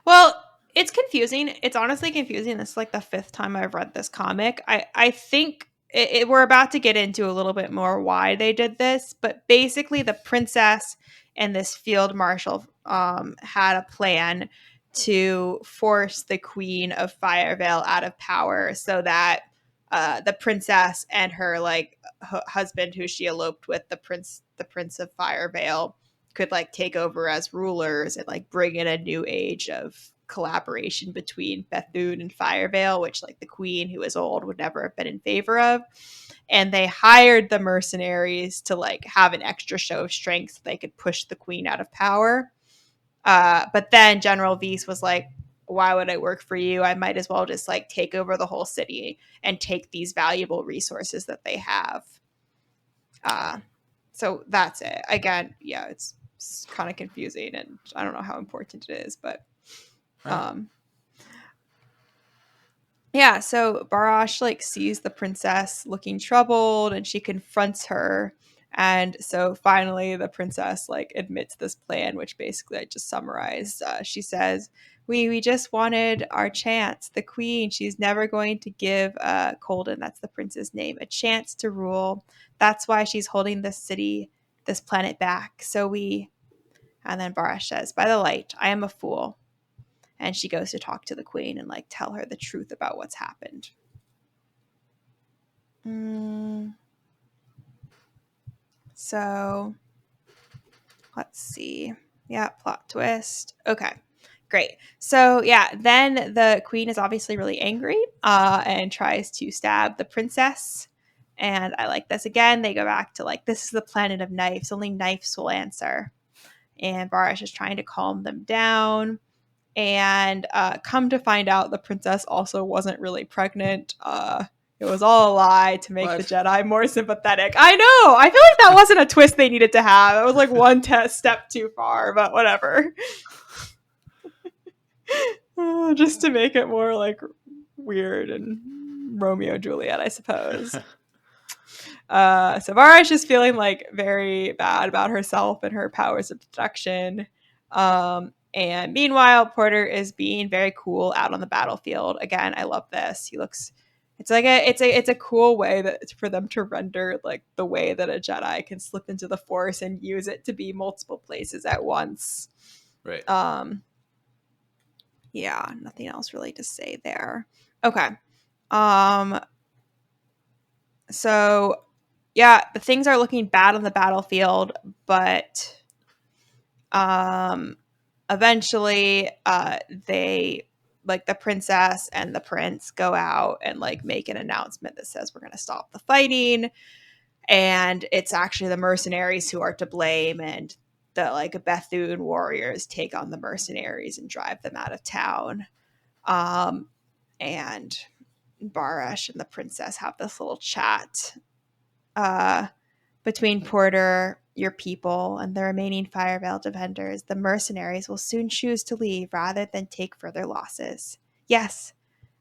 Well, it's confusing. It's honestly confusing. This is like the fifth time I've read this comic. I think we're about to get into a little bit more why they did this, but basically the princess and this field marshal had a plan to force the queen of Firevale out of power so that the princess and her like husband, who she eloped with, the prince of Firevale, could like take over as rulers and like bring in a new age of collaboration between Bethune and Firevale, which like the queen, who is old, would never have been in favor of. And they hired the mercenaries to like have an extra show of strength so they could push the queen out of power. But then General Vyse was like, why would I work for you? I might as well just like take over the whole city and take these valuable resources that they have. So that's it. Again, yeah, it's kind of confusing, and I don't know how important it is, but Yeah, so Barash like sees the princess looking troubled and she confronts her. And so finally the princess like admits this plan, which basically I just summarized. She says, we just wanted our chance. The queen, she's never going to give Colden, that's the prince's name, a chance to rule. That's why she's holding this city, this planet back. And then Barash says, by the light, I am a fool. And she goes to talk to the queen and like tell her the truth about what's happened. So let's see. Yeah, plot twist. Okay, great. So yeah, then the queen is obviously really angry and tries to stab the princess. And I like this again. They go back to like, this is the planet of knives. Only knives will answer. And Barash is trying to calm them down. And come to find out, the princess also wasn't really pregnant. It was all a lie to make the What? Jedi more sympathetic. I know. I feel like that wasn't a twist they needed to have. It was like one step too far, but whatever. Just to make it more like weird and Romeo and Juliet, I suppose. So Varash is feeling like very bad about herself and her powers of deduction. And meanwhile, Porter is being very cool out on the battlefield. Again, I love this. He looks. It's a cool way that for them to render like the way that a Jedi can slip into the Force and use it to be multiple places at once. Right. Yeah, nothing else really to say there. Okay. So yeah, the things are looking bad on the battlefield, but eventually they like the princess and the prince go out and like make an announcement that says we're going to stop the fighting, and it's actually the mercenaries who are to blame, and the like Bethune warriors take on the mercenaries and drive them out of town. And Barash and the princess have this little chat between Porter, your people, and the remaining Firevale defenders. The mercenaries will soon choose to leave rather than take further losses. Yes,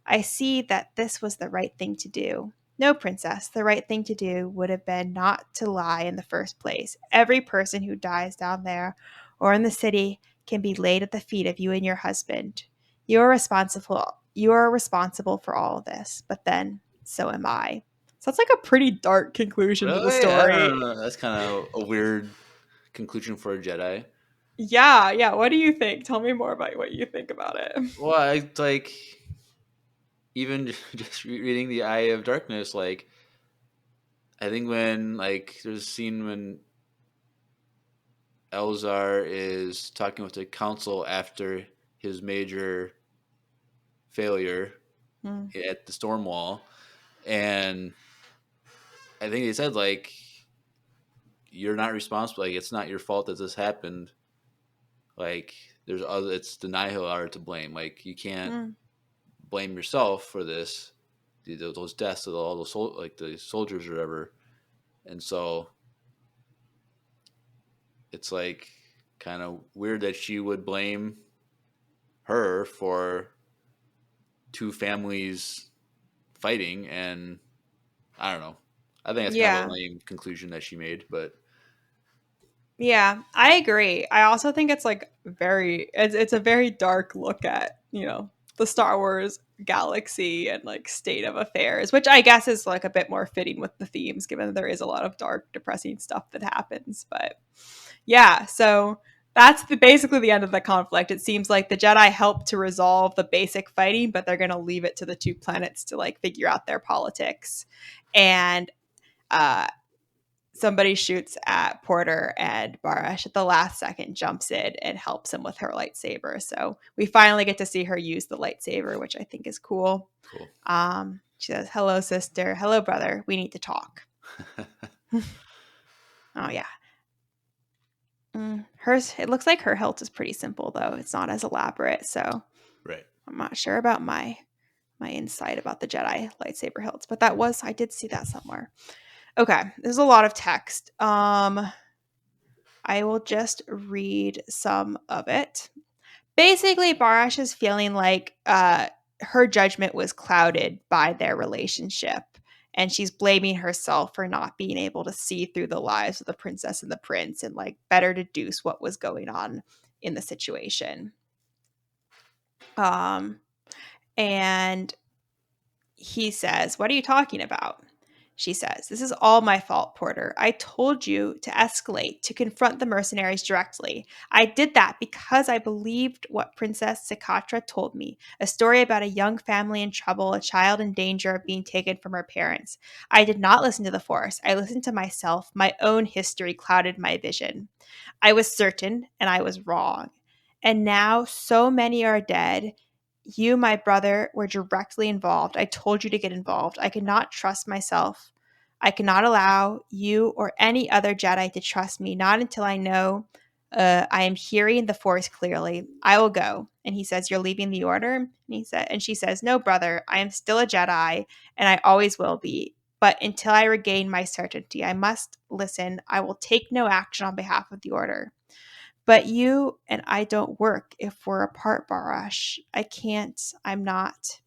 I see that this was the right thing to do. No, princess, the right thing to do would have been not to lie in the first place. Every person who dies down there or in the city can be laid at the feet of you and your husband. You are responsible for all of this, but then so am I. So that's like a pretty dark conclusion to the Really? I story. don't know. That's kind of a weird conclusion for a Jedi. Yeah. What do you think? Tell me more about what you think about it. Well, I like even just reading the Eye of Darkness. Like, I think when like there's a scene when Elzar is talking with the council after his major failure at the storm wall, and I think they said like you're not responsible. Like it's not your fault that this happened. Like there's other. It's the Nihil to blame. Like you can't blame yourself for this. Those deaths of all the like the soldiers or whatever, and so it's like kind of weird that she would blame her for two families fighting, and I don't know. I think that's kind of a Yeah. lame conclusion that she made, but Yeah, I agree. I also think it's like it's a very dark look at, the Star Wars galaxy and like state of affairs, which I guess is like a bit more fitting with the themes given that there is a lot of dark, depressing stuff that happens. But yeah, so that's basically the end of the conflict. It seems like the Jedi help to resolve the basic fighting, but they're going to leave it to the two planets to like figure out their politics. And uh somebody shoots at Porter, and Barash at the last second jumps in and helps him with her lightsaber. So we finally get to see her use the lightsaber, which I think is cool. cool. She says, "Hello, sister. Hello, brother. We need to talk." Oh yeah. Hers. It looks like her hilt is pretty simple though. It's not as elaborate. So Right. I'm not sure about my insight about the Jedi lightsaber hilts, but I did see that somewhere. Okay, there's a lot of text. I will just read some of it. Basically, Barash is feeling like her judgment was clouded by their relationship. And she's blaming herself for not being able to see through the lives of the princess and the prince and like better deduce what was going on in the situation. And he says, "What are you talking about?" She says, "This is all my fault, Porter. I told you to escalate, to confront the mercenaries directly. I did that because I believed what Princess Sikatra told me, a story about a young family in trouble, a child in danger of being taken from her parents. I did not listen to the Force. I listened to myself. My own history clouded my vision. I was certain, and I was wrong. And now so many are dead. You, my brother, were directly involved. I told you to get involved. I could not trust myself. I cannot allow you or any other Jedi to trust me, not until I know I am hearing the Force clearly. I will go." And he says, "You're leaving the Order?" And she says, "No, brother. I am still a Jedi, and I always will be. But until I regain my certainty, I must listen. I will take no action on behalf of the Order. But you and I don't work if we're apart, Barash. I can't. I'm not.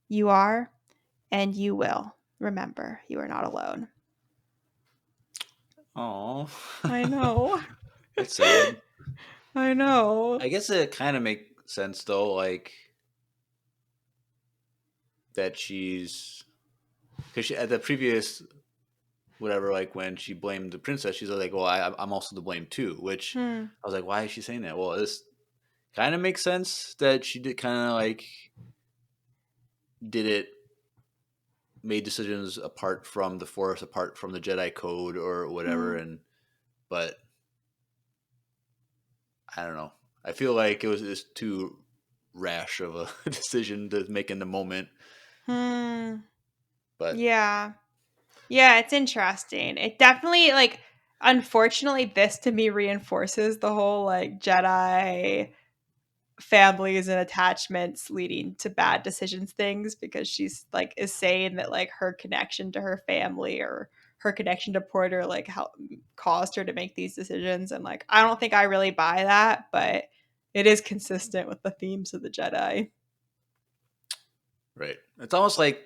You are, and you will. Remember, you are not alone." Oh, I know. It's sad. I know. I guess it kind of makes sense though, like that she's because at the previous whatever, like when she blamed the princess, she's like, "Well, I'm also to blame too." Which I was like, "Why is she saying that?" Well, this kind of makes sense that she did kind of like did it, made decisions apart from the Force, apart from the Jedi Code or whatever, and but I don't know. I feel like it was just too rash of a decision to make in the moment. But Yeah. Yeah, it's interesting. It definitely, like, unfortunately, this to me reinforces the whole, like, Jedi families and attachments leading to bad decisions things, because she's, like, is saying that, like, her connection to her family or her connection to Porter, like, how caused her to make these decisions. And, like, I don't think I really buy that, but it is consistent with the themes of the Jedi. right, it's almost like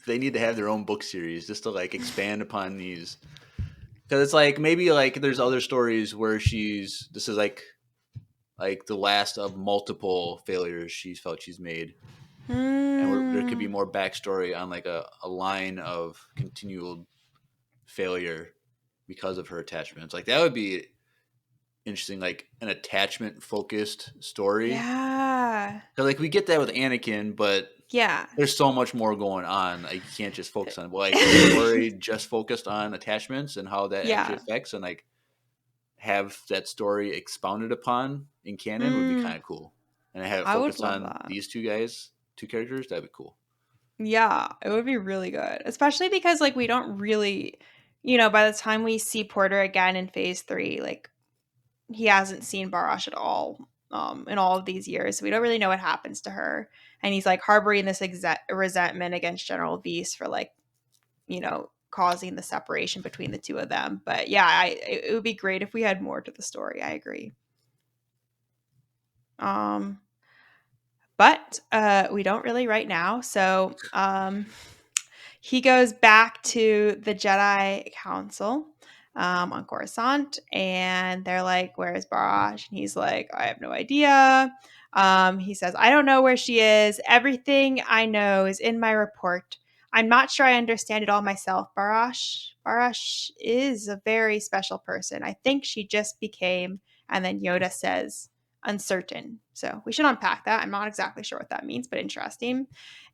they need to have their own book series just to like expand upon these, because it's like maybe like there's other stories where this is like the last of multiple failures she's felt she's made, and there could be more backstory on like a line of continual failure because of her attachments. Like that would be interesting, like an attachment focused story. Yeah. Because like we get that with Anakin, but Yeah. there's so much more going on. Like you can't just focus on like a story just focused on attachments and how that actually affects, and like have that story expounded upon in canon would be kind of cool. And I have it I would focused love on that. these two characters. That'd be cool. Yeah, it would be really good, especially because like we don't really, by the time we see Porter again in phase 3, like he hasn't seen Barash at all in all of these years. So we don't really know what happens to her. And he's like harboring this resentment against General Vise for like, causing the separation between the two of them. But yeah, it would be great if we had more to the story. I agree. But we don't really right now. So he goes back to the Jedi Council on Coruscant, and they're like, "Where's Barash?" And he's like, "I have no idea." He says, "I don't know where she is. Everything I know is in my report. I'm not sure I understand it all myself. Barash is a very special person. I think she just became," and then Yoda says, "uncertain." So we should unpack that. I'm not exactly sure what that means, but interesting.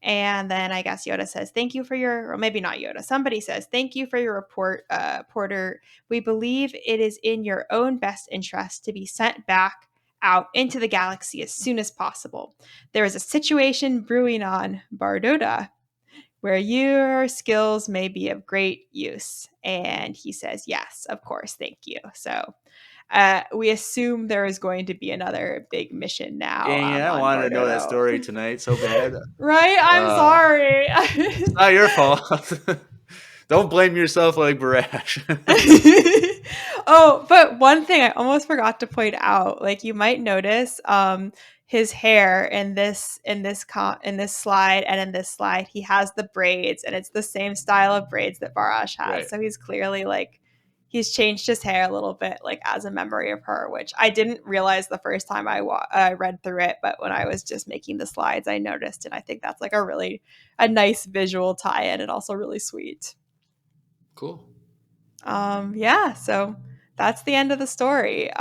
And then I guess Yoda says, "Thank you for your," or maybe not Yoda. Somebody says, "Thank you for your report, Porter. We believe it is in your own best interest to be sent back out into the galaxy as soon as possible. There is a situation brewing on Bardoda where your skills may be of great use." And he says, "Yes, of course. Thank you." So we assume there is going to be another big mission now Dang it, I on wanted to know that Bardodo. story tonight so bad. Right? I'm sorry. It's not your fault. Don't blame yourself like Barash. Oh, but one thing I almost forgot to point out, like you might notice, his hair in this slide and in this slide, he has the braids, and it's the same style of braids that Barash has. Right. So he's clearly like he's changed his hair a little bit, like as a memory of her, which I didn't realize the first time I read through it, but when I was just making the slides, I noticed, and I think that's like a nice visual tie-in and also really sweet. Cool. Yeah, so that's the end of the story.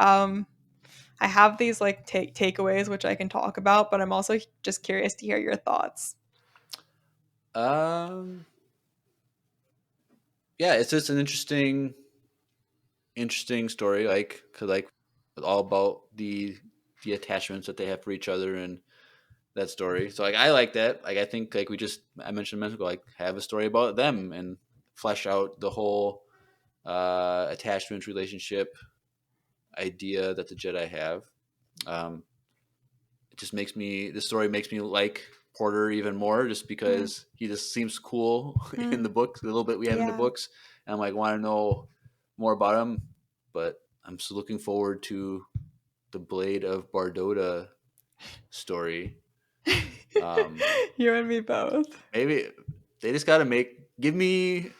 I have these like takeaways which I can talk about, but I'm also just curious to hear your thoughts. Yeah, it's just an interesting story, like because like it's all about the attachments that they have for each other and that story. So like I like that. Like I think like I mentioned a minute ago, like have a story about them and flesh out the whole attachment relationship idea that the Jedi have. It just makes me the story makes me like Porter even more, just because he just seems cool in the books, a little bit we have in the books, and I'm like want to know more about him. But I'm still looking forward to the Blade of Bardota story. You and me both. Maybe they just got to give me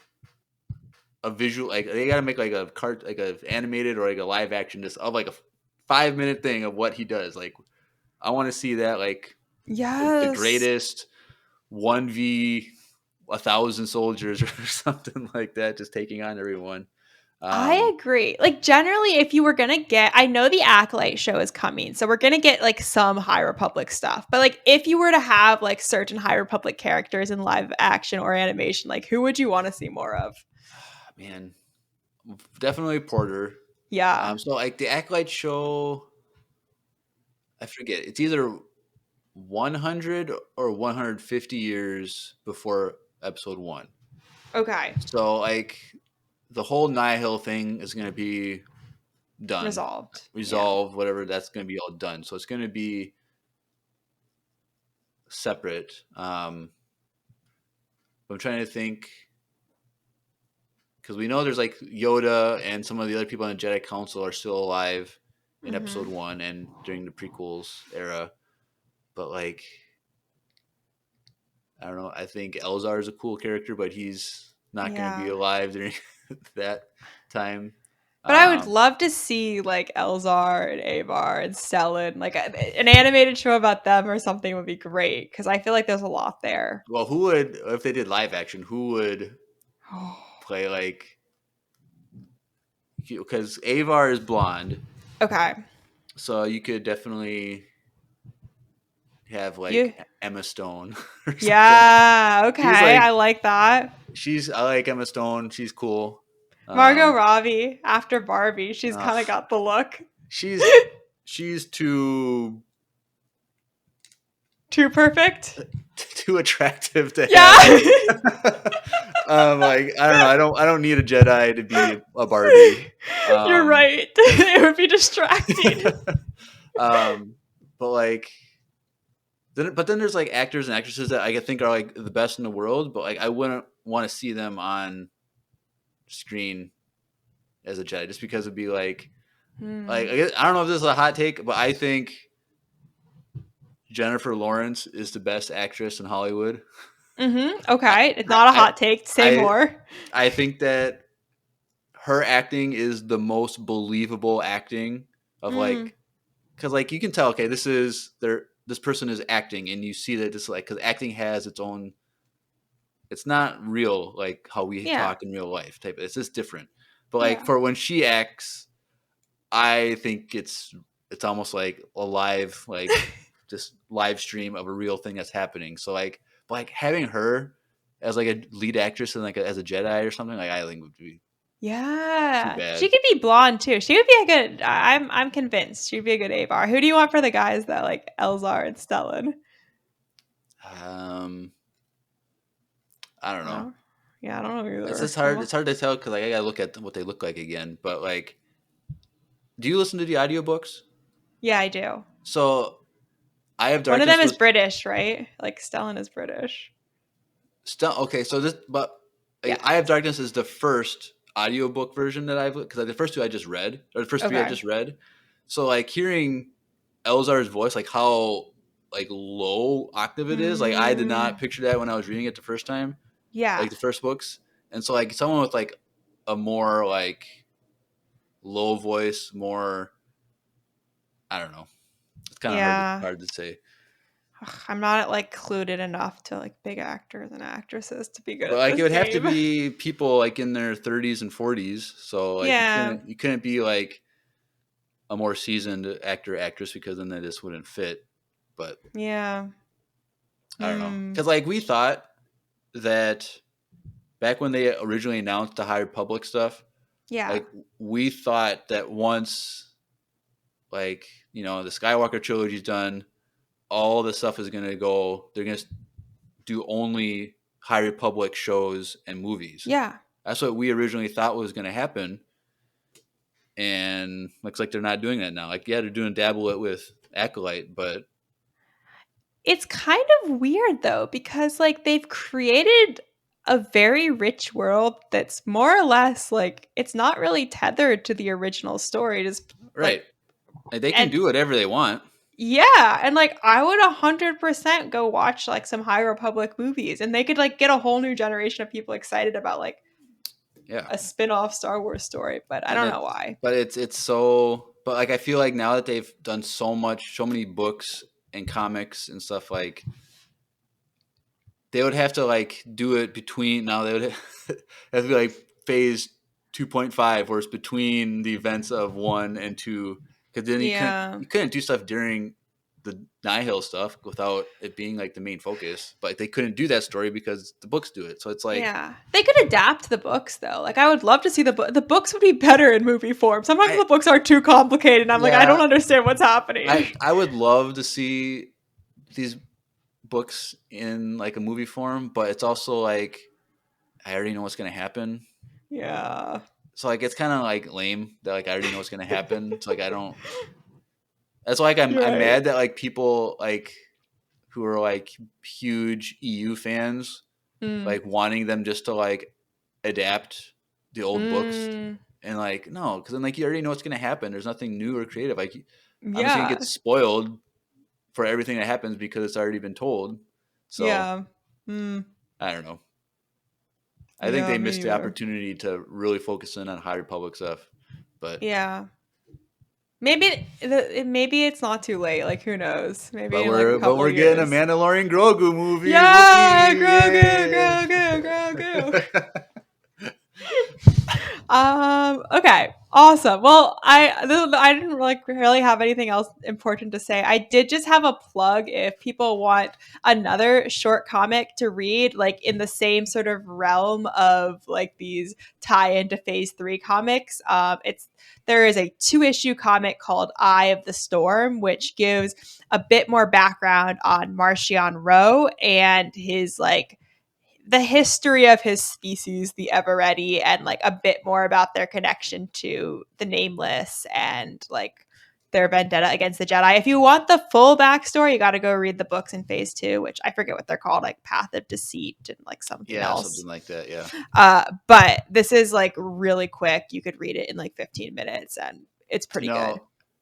a visual, like they got to make like a like a animated or like a live action just of like a 5-minute thing of what he does. Like I want to see that, like the Yes. greatest 1v1,000 soldiers or something like that, just taking on everyone. I agree. Like generally, if you were gonna get, I know the Acolyte show is coming, so we're gonna get like some High Republic stuff. But like, if you were to have like certain High Republic characters in live action or animation, like who would you want to see more of? Man, definitely Porter. Yeah. So like the Acolyte show, I forget. It's either 100 or 150 years before episode 1. Okay. So like the whole Nihil thing is going to be done, Resolved. whatever, that's going to be all done. So it's going to be separate. I'm trying to think, because we know there's like Yoda and some of the other people on the Jedi Council are still alive in episode 1 and during the prequels era. But like, I don't know. I think Elzar is a cool character, but he's not going to be alive during that time. But I would love to see like Elzar and Avar and Stellan, like an animated show about them or something would be great, because I feel like there's a lot there. Well, who would, if they did live action, who would play like, because Avar is blonde. Okay. So you could definitely have like Emma Stone. Yeah. Okay. Like, I like that. I like Emma Stone. She's cool. Margot Robbie after Barbie, she's kind of got the look. She's too perfect, too attractive to have. Like I don't know. I don't need a Jedi to be a Barbie. You're right. It would be distracting. But like, then there's like actors and actresses that I think are like the best in the world, but like I wouldn't want to see them on screen as a Jedi, just because it'd be like I don't know if this is a hot take, but I think Jennifer Lawrence is the best actress in Hollywood. Okay, it's not a hot take. Say more. I think that her acting is the most believable acting of like, because like you can tell, okay, this person is acting, and you see that this like, because acting has its own. It's not real like how we talk in real life type. It's just different. But like for when she acts, I think it's almost like a live, like just live stream of a real thing that's happening. So like having her as like a lead actress and like as a Jedi or something, like I think would be too bad. She could be blonde too. She would be a good. I'm convinced she'd be a good Avar. Who do you want for the guys that like Elzar and Stellan? I don't know. Yeah, I don't know either. It's just hard. It's hard to tell because like I gotta look at what they look like again. But like, do you listen to the audiobooks? Yeah, I do. So I have One of them is British, right? Like Stellan is British. Okay, so this, but Yeah. Eye of Darkness is the first audiobook version that because the first two I just read, or the first three I Okay. just read. So like hearing Elzar's voice, like how like low octave it is, like I did not picture that when I was reading it the first time, Yeah. like the first books. And so like someone with like a more like low voice, more, I don't know. It's kind of Yeah. hard to say. Ugh, I'm not like clued in enough to like big actors and actresses to be good But at like it this would have to game. be people like in their 30s and 40s. So like Yeah. you couldn't be like a more seasoned actor or actress because then they just wouldn't fit. But Yeah. I don't know. Hmm. Because like we thought that back when they originally announced the High Republic stuff, Yeah. like we thought that once like, you know, the Skywalker trilogy's done, all the stuff is gonna go, they're gonna do only High Republic shows and movies. Yeah. That's what we originally thought was gonna happen. And looks like they're not doing that now. Like, yeah, they're doing dabble it with Acolyte, but It's kind of weird though, because like they've created a very rich world that's more or less like it's not really tethered to the original story. Just right. like And they can and do whatever they want. yeah, and like I would 100% go watch like some High Republic movies, and they could like get a whole new generation of people excited about like Yeah. a spin-off Star Wars story, but I And don't know why. it's so, but like I feel like now that they've done so many books and comics and stuff, like they would have to like do it between, now they would have to be like phase 2.5 where it's between the events of 1 and 2, because then Yeah. you couldn't do stuff during the Nihil stuff without it being like the main focus, but they couldn't do that story because the books do it. So it's like Yeah. They could adapt the books though. Like I would love to see the books would be better in movie form. Sometimes I the books are too complicated and I'm like I yeah don't understand what's happening. I would love to see these books in like a movie form, but it's also like I already know what's gonna happen. Yeah. So like it's kind of like lame that like I already know what's gonna happen. So like I don't. That's why like I'm Right. mad that like people like who are like huge EU fans Mm. like wanting them just to like adapt the old books, Mm. and like no, because then like you already know what's gonna happen. There's nothing new or creative. Like I'm just gonna Yeah. get spoiled for everything that happens because it's already been told. So Yeah. Mm. I don't know. I think Yeah, they me missed the neither. opportunity to really focus in on High Republic stuff. But Yeah. Maybe it's not too late. Like who knows? Maybe but in like a couple we're getting a years. Mandalorian Grogu movie. Yeah, Whoopee! Grogu, Yay! Grogu, Grogu. Okay. Awesome. Well, I didn't like really have anything else important to say. I did just have a plug if people want another short comic to read, like in the same sort of realm of like these tie into phase 3 comics. There is a 2-issue comic called Eye of the Storm, which gives a bit more background on Marcion Rowe and his like the history of his species, the Eveready, and like a bit more about their connection to the Nameless and like their vendetta against the Jedi. If you want the full backstory, you got to go read the books in phase 2, which I forget what they're called, like Path of Deceit and like something Yeah, else. something like that. Yeah. But this is like really quick. You could read it in like 15 minutes and it's pretty good.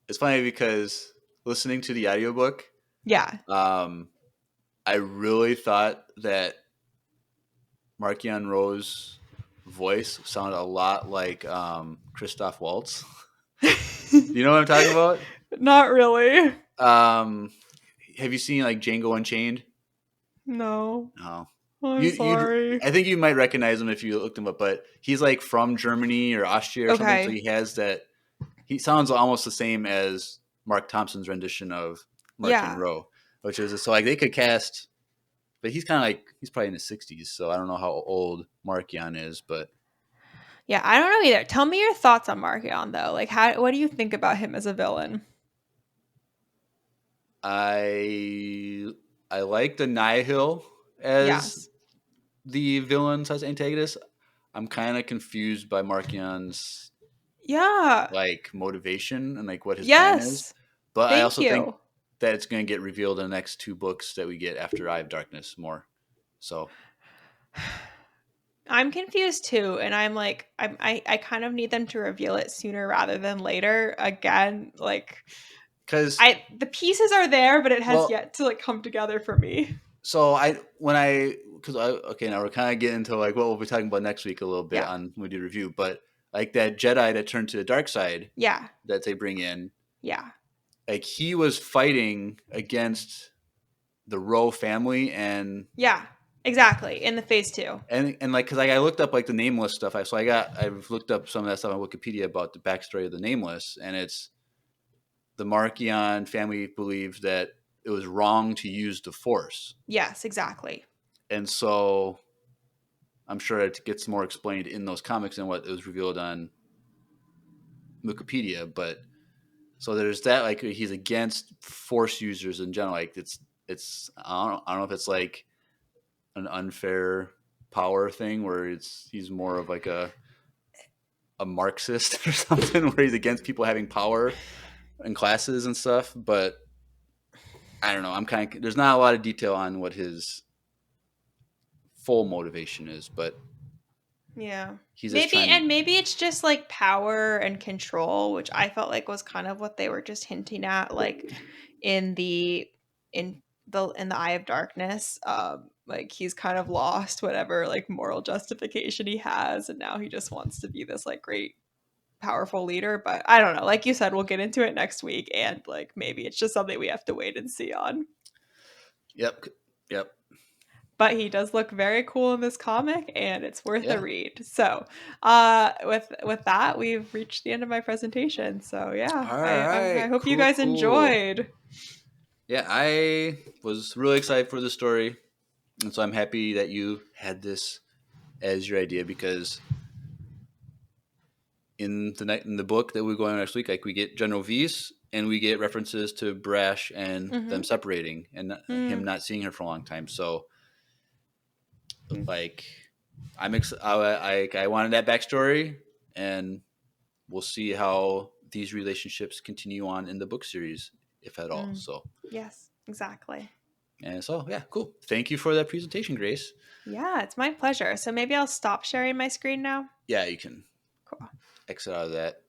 It's funny because listening to the audiobook, Yeah. I really thought that Markion Rowe's voice sounded a lot like Christoph Waltz. You know what I'm talking about? Not really. Have you seen like Django Unchained? No. No. I'm sorry. I think you might recognize him if you looked him up, but he's like from Germany or Austria or something. So Okay. he has that. He sounds almost the same as Mark Thompson's rendition of Markion Yeah. Rowe, which is so like they could cast, but he's kind of like he's probably in his 60s, so I don't know how old Markion is, but Yeah, I don't know either. Tell me your thoughts on Markion though. Like what do you think about him as a villain? I like the Nihil as Yes. the villain as antagonist. I'm kind of confused by Markion's Yeah. like motivation and like what his plan is, Yes. but I Thank also think you. that it's going to get revealed in the next 2 books that we get after Eye of Darkness more. So I'm confused too, and I'm like, I kind of need them to reveal it sooner rather than later. Again, like, Because the pieces are there, but it has well, yet to like come together for me. so okay, now we're kind of getting into like what we'll be talking about next week a little bit Yeah, on when we do review, but like that Jedi that turned to the dark side yeah, that they bring in, yeah, like he was fighting against the Rowe family yeah. Exactly. In the phase 2. and like because like I looked up like the Nameless stuff. I've looked up some of that stuff on Wikipedia about the backstory of the Nameless, and it's the Markion family believed that it was wrong to use the Force, Yes, exactly. and so I'm sure it gets more explained in those comics than what was revealed on Wikipedia. But so there's that, like he's against Force users in general. Like it's I don't know if it's like an unfair power thing where he's more of like a Marxist or something where he's against people having power in classes and stuff. But I don't know. There's not a lot of detail on what his full motivation is, but Yeah. he's just Maybe, trying to. and maybe it's just like power and control, which I felt like was kind of what they were just hinting at, like in the in the Eye of Darkness. Like he's kind of lost whatever like moral justification he has, and now he just wants to be this like great powerful leader. But I don't know. Like you said, we'll get into it next week, and like maybe it's just something we have to wait and see on. Yep. Yep. But he does look very cool in this comic, and it's worth a Yeah. read. So with that, we've reached the end of my presentation. So yeah, All I right. hope you guys Cool. enjoyed. Yeah, I was really excited for the story, and so I'm happy that you had this as your idea because in the book that we're going on next week, like we get General V's and we get references to Brash and them Mm-hmm. separating and him not seeing her for a long time. So like I wanted that backstory, and we'll see how these relationships continue on in the book series, if at all. So Yes, exactly. and so yeah, cool. Thank you for that presentation, Grace. Yeah, it's my pleasure. So maybe I'll stop sharing my screen now. Yeah, you can Cool. exit out of that.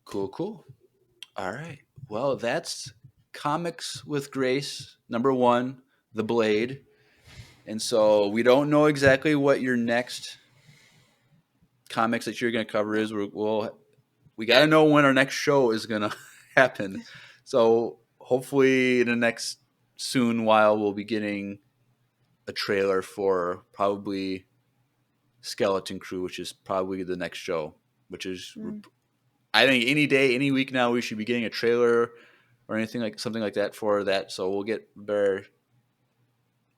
Cool. All right. Well, that's Comics with Grace, #1, The Blade. And so we don't know exactly what your next comics that you're going to cover is. We got to know when our next show is going to happen. So hopefully in the next soon while we'll be getting a trailer for probably Skeleton Crew, which is probably the next show, which is I think any day, any week now, we should be getting a trailer or anything like something like that for that. So we'll get a better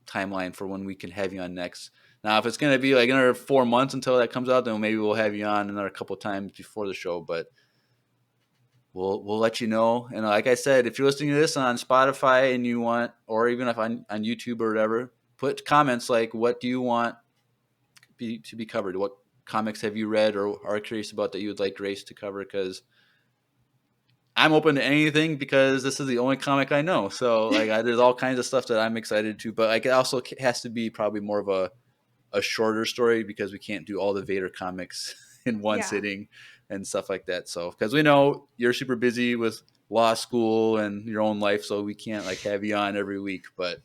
timeline for when we can have you on next. Now, if it's going to be like another 4 months until that comes out, then maybe we'll have you on another couple times before the show. But we'll let you know. And like I said, if you're listening to this on Spotify and you want, or even if on YouTube or whatever, put comments like, what do you want to be covered? What comics have you read or are curious about that you would like Grace to cover? Because I'm open to anything because this is the only comic I know. So like, there's all kinds of stuff that I'm excited to, but like it also has to be probably more of a shorter story because we can't do all the Vader comics in one sitting and stuff like that. So because we know you're super busy with law school and your own life, so we can't like have you on every week. But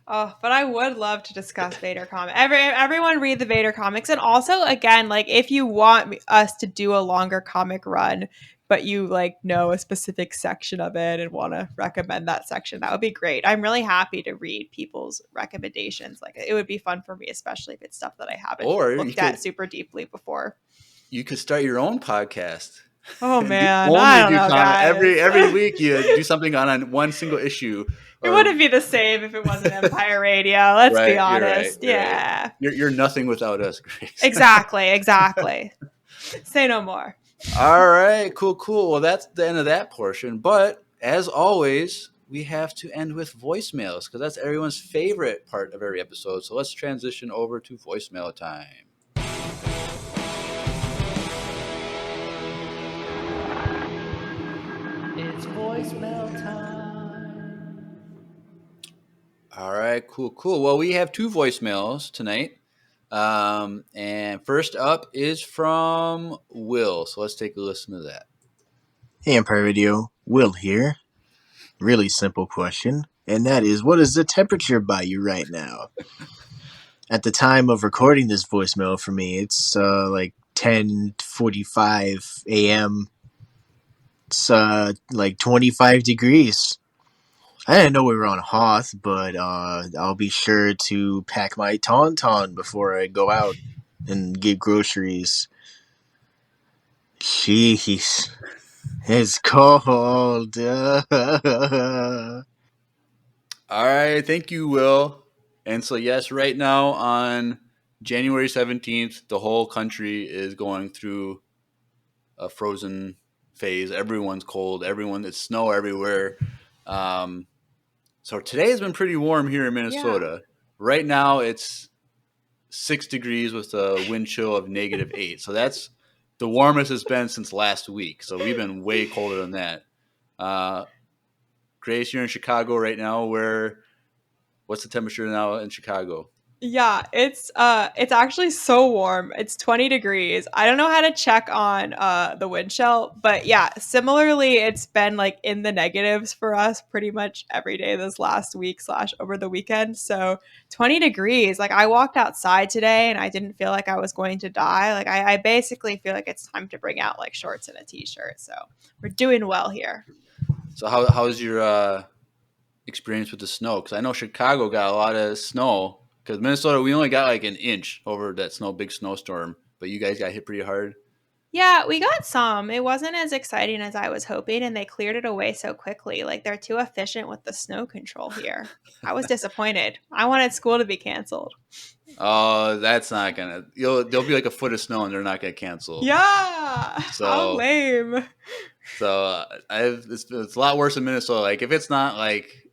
I would love to discuss Vader comics. Everyone read the Vader comics, and also again, like if you want us to do a longer comic run, but you like know a specific section of it and want to recommend that section, that would be great. I'm really happy to read people's recommendations. Like it would be fun for me, especially if it's stuff that I haven't looked at super deeply before. You could start your own podcast. Oh man, I don't know, guys. Every week you do something on one single issue. It wouldn't be the same if it wasn't Empire Radio. Let's be honest. You're right. You're nothing without us, Grace. Exactly. Say no more. All right, cool. Well, that's the end of that portion. But as always, we have to end with voicemails because that's everyone's favorite part of every episode. So let's transition over to voicemail time. It's voicemail time. All right, cool. Well, we have 2 voicemails tonight. And first up is from Will. So let's take a listen to that. Hey, Empire Radio. Will here. Really simple question, and that is, what is the temperature by you right now? At the time of recording this voicemail for me, it's like 10:45 a.m. It's like 25 degrees. I didn't know we were on Hoth, but I'll be sure to pack my tauntaun before I go out and get groceries. Jeez. It's cold. All right, thank you, Will. And so, yes, right now on January 17th, the whole country is going through a frozen phase. Everyone's cold. It's snow everywhere. So today has been pretty warm here in Minnesota. Right now, it's 6 degrees with a wind chill of -8. So that's the warmest it's been since last week. So we've been way colder than that. Grace, you're in Chicago right now. What's the temperature now in Chicago? Yeah, it's actually so warm. It's 20 degrees. I don't know how to check on the wind chill, but yeah, similarly, it's been like in the negatives for us pretty much every day this last week / over the weekend. So 20 degrees. Like I walked outside today and I didn't feel like I was going to die. Like I basically feel like it's time to bring out like shorts and a t-shirt. So we're doing well here. So how's your experience with the snow? Because I know Chicago got a lot of snow. Because Minnesota, we only got like an inch over that big snowstorm, but you guys got hit pretty hard. Yeah, we got some. It wasn't as exciting as I was hoping, and they cleared it away so quickly. Like they're too efficient with the snow control here. I was disappointed. I wanted school to be canceled. Oh, that's not gonna. There'll be like a foot of snow, and they're not gonna cancel. Yeah, So how lame. So it's a lot worse in Minnesota. Like if it's not like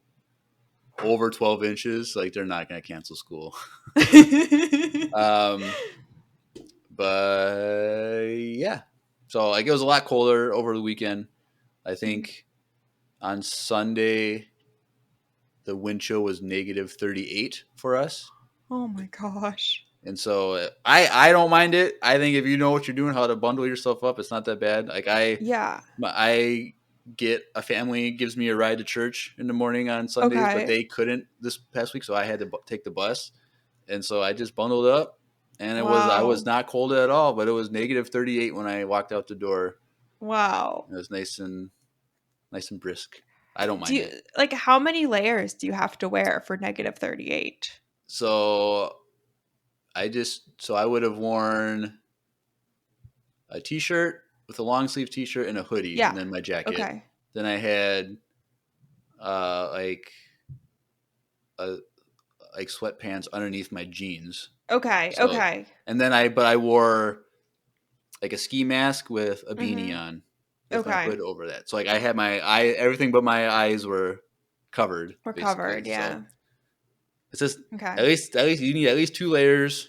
over 12 inches, like they're not gonna cancel school. But yeah, so like it was a lot colder over the weekend. I think on Sunday the wind chill was -38 for us. Oh my gosh. And so I don't mind it. I think if you know what you're doing, how to bundle yourself up, it's not that bad. Like I get a family gives me a ride to church in the morning on Sundays, but they couldn't this past week, so I had to take the bus. And so I just bundled up, and I was not cold at all, but it was -38 when I walked out the door. Wow. It was nice and brisk. I don't mind it. Like how many layers do you have to wear for -38? So I would have worn a t-shirt with a long sleeve t-shirt and a hoodie, and then my jacket. Okay. Then I had like sweatpants underneath my jeans. Okay. So, okay. And then I wore like a ski mask with a beanie on with my hood over that. So like I had everything but my eyes were covered. We're covered, yeah. So it's just at least you need at least 2 layers,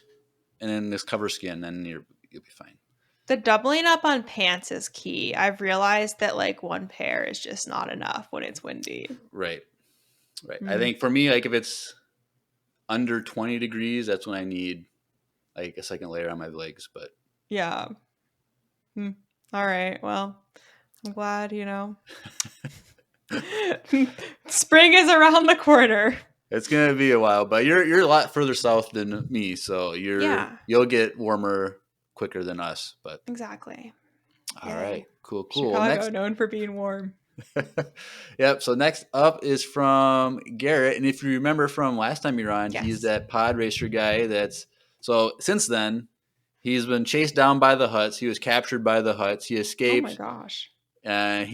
and then this cover skin, then you'll be fine. The doubling up on pants is key. I've realized that like one pair is just not enough when it's windy. Right. I think for me, like if it's under 20 degrees, that's when I need like a second layer on my legs. But yeah. All right. Well, I'm glad, spring is around the corner. It's gonna be a while, but you're a lot further south than me, so you'll get warmer quicker than us. But exactly. All right, cool. Chicago, known for being warm. Yep. So next up is from Garrett, and if you remember from last time you were on, he's that pod racer guy. So since then, he's been chased down by the Hutts. He was captured by the Hutts. He escaped. Oh my gosh. And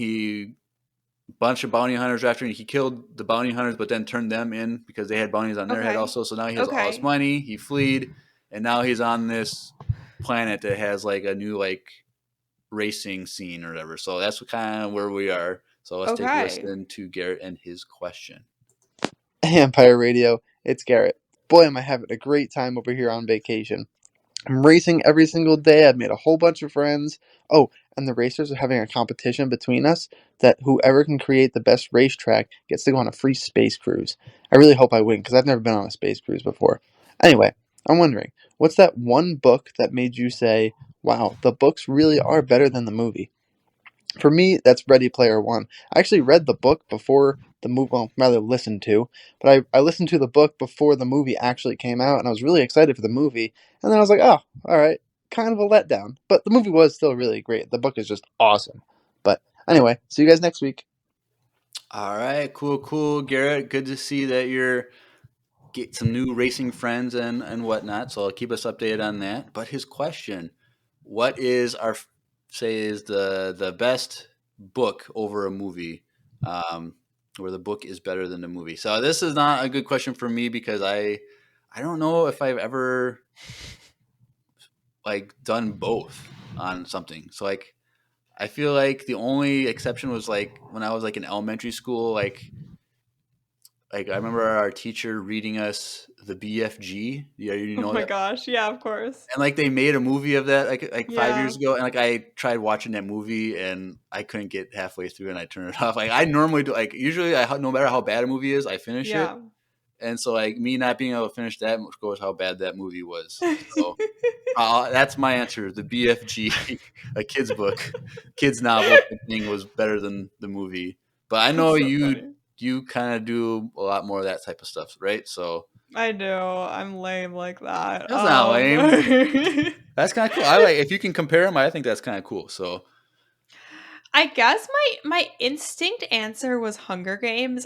bunch of bounty hunters after him. He killed the bounty hunters, but then turned them in because they had bounties on their head also. So now he has all this money. He fled, and now he's on this planet that has like a new like racing scene or whatever. So that's kind of where we are. So let's take a listen to Garrett and his question. Hey, Empire Radio, it's Garrett. Boy, am I having a great time over here on vacation. I'm racing every single day. I've made a whole bunch of friends. Oh, and the racers are having a competition between us that whoever can create the best racetrack gets to go on a free space cruise. I really hope I win because I've never been on a space cruise before. Anyway, I'm wondering, what's that one book that made you say, wow, the books really are better than the movie? For me, that's Ready Player One. I actually read the book before the movie, well, rather listened to, but I listened to the book before the movie actually came out, and I was really excited for the movie, and then I was like, oh, alright, kind of a letdown. But the movie was still really great. The book is just awesome. But anyway, see you guys next week. All right, cool, Garrett. Good to see that you're get some new racing friends and whatnot. So I'll keep us updated on that. But his question: what is our say is the best book over a movie, where the book is better than the movie? So this is not a good question for me because I don't know if I've ever like done both on something. So like I feel like the only exception was like when I was like in elementary school, like I remember our teacher reading us the BFG. Yeah, you Oh know my that. gosh. Yeah, of course. And like they made a movie of that like 5 years Yeah. ago, and like I tried watching that movie and I couldn't get halfway through and I turned it off. Like I normally do. Like usually, no matter how bad a movie is, I finish it. Yeah. And so like me not being able to finish that goes how bad that movie was. So that's my answer. The BFG, a kid's book, kid's novel thing was better than the movie. But I know That's so funny. you kind of do a lot more of that type of stuff, right? So I do. I'm lame like that. that's not lame. That's kind of cool. I like if you can compare them. I think that's kind of cool. So I guess my instinct answer was Hunger Games.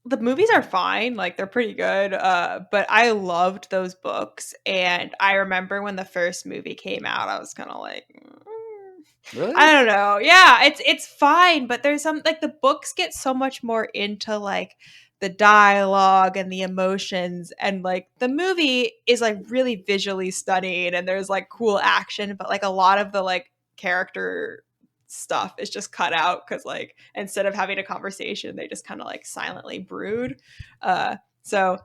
The movies are fine, like they're pretty good. But I loved those books, and I remember when the first movie came out, I was kind of like, really, I don't know. Yeah, it's fine, but there's some like the books get so much more into like the dialogue and the emotions, and like the movie is like really visually stunning and there's like cool action, but like a lot of the like character stuff is just cut out because like instead of having a conversation they just kind of like silently brood. So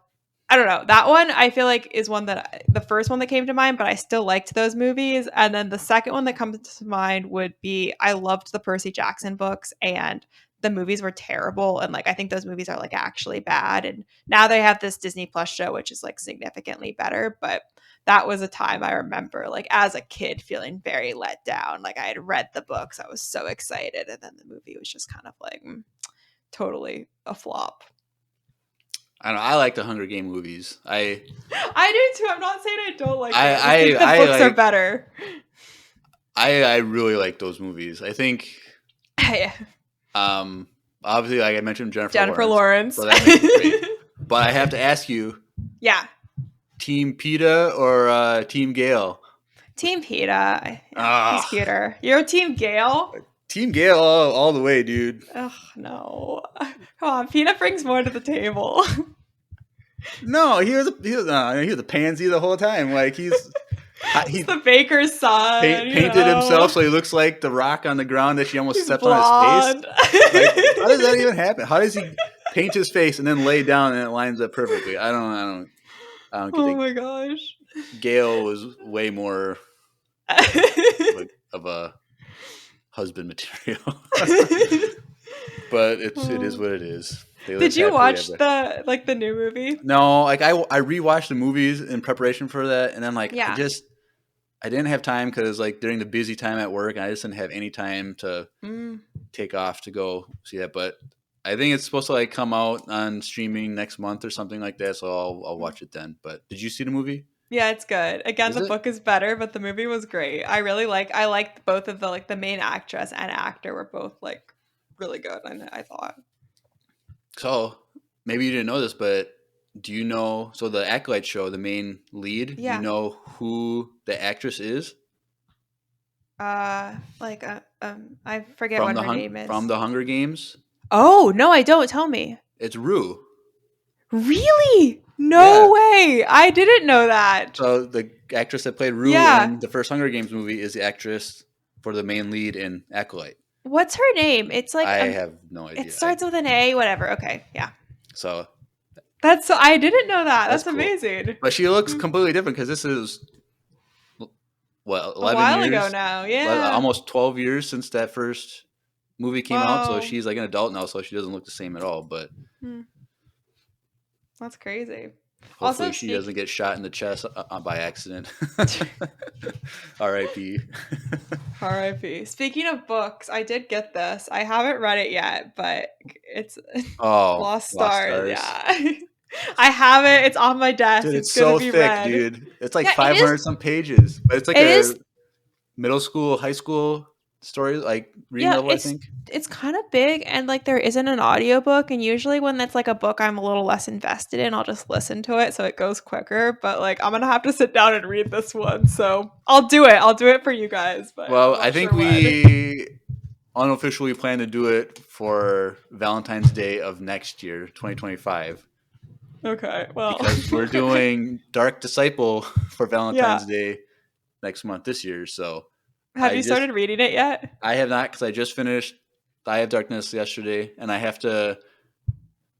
I don't know. That one I feel like is one that the first one that came to mind, but I still liked those movies. And then the second one that comes to mind would be I loved the Percy Jackson books, and the movies were terrible. And like I think those movies are like actually bad. And now they have this Disney Plus show, which is like significantly better. But that was a time I remember like as a kid feeling very let down. Like I had read the books, I was so excited, and then the movie was just kind of like totally a flop. I don't know. I like the Hunger Game movies. I do too. I'm not saying I don't like it. I I think the books are better. I really like those movies. I think obviously like I mentioned Jennifer Lawrence. So that makes it great. But I have to ask you, yeah, Team PETA or Team Gale? Team PETA. He's cuter. You're Team Gale? Team Gale all the way, dude. Ugh, no. Come on, PETA brings more to the table. No, he was a pansy the whole time. Like he's the baker's son. Painted himself so he looks like the rock on the ground that she almost stepped blonde. on his face. Like, how does that even happen? How does he paint his face and then lay down and it lines up perfectly? I don't get oh my gosh. Gale was way more of a husband material. But it is what it is. Did you watch the new movie? No, like I rewatched the movies in preparation for that, and then like yeah. I didn't have time because like during the busy time at work, and I just didn't have any time to take off to go see that. But I think it's supposed to like come out on streaming next month or something like that, so I'll watch it then. But did you see the movie? Yeah, it's good. Again, the book is better, but the movie was great. I liked both of the main actress and actor were both like really good, and I thought. So maybe you didn't know this, but do you know? So the Acolyte show, the main lead. Yeah. Do you know who the actress is? I forget what her name is. From the Hunger Games. Oh no, I don't. Tell me. It's Rue. Really? No way! I didn't know that. So the actress that played Rue in the first Hunger Games movie is the actress for the main lead in Acolyte. What's her name? It's like I have no idea. It starts with an A, whatever. Okay, yeah. So I didn't know that. That's cool. Amazing. But she looks completely different because this is what, A 11 while ago years? now, yeah. Almost 12 years since that first movie came out. So Whoa. she's like an adult now, so she doesn't look the same at all. But Hmm. That's crazy. hopefully Also, she doesn't get shot in the chest by accident. R.I.P. R.I.P. Speaking of books, I did get this. I haven't read it yet, but it's Oh, Lost Lost Stars. Stars. Yeah. I have it. It's on my desk. Dude, It's it's gonna so be thick, read. dude. It's like Yeah, it is. 500 some pages, but it's like It a is. middle school, high school story, like reading Yeah, level, I think. It's kind of big, and like there isn't an audiobook, and usually when that's like a book I'm a little less invested in, I'll just listen to it so it goes quicker. But like I'm gonna have to sit down and read this one, so I'll do it. I'll do it for you guys, but I'm Well, I not think sure when. we unofficially plan to do it for Valentine's Day of next year, 2025, Okay, well, because we're doing Dark Disciple for Valentine's yeah. Day next month this year. So Have you started reading it yet? I have not, because I just finished Eye of Darkness yesterday, and I have to.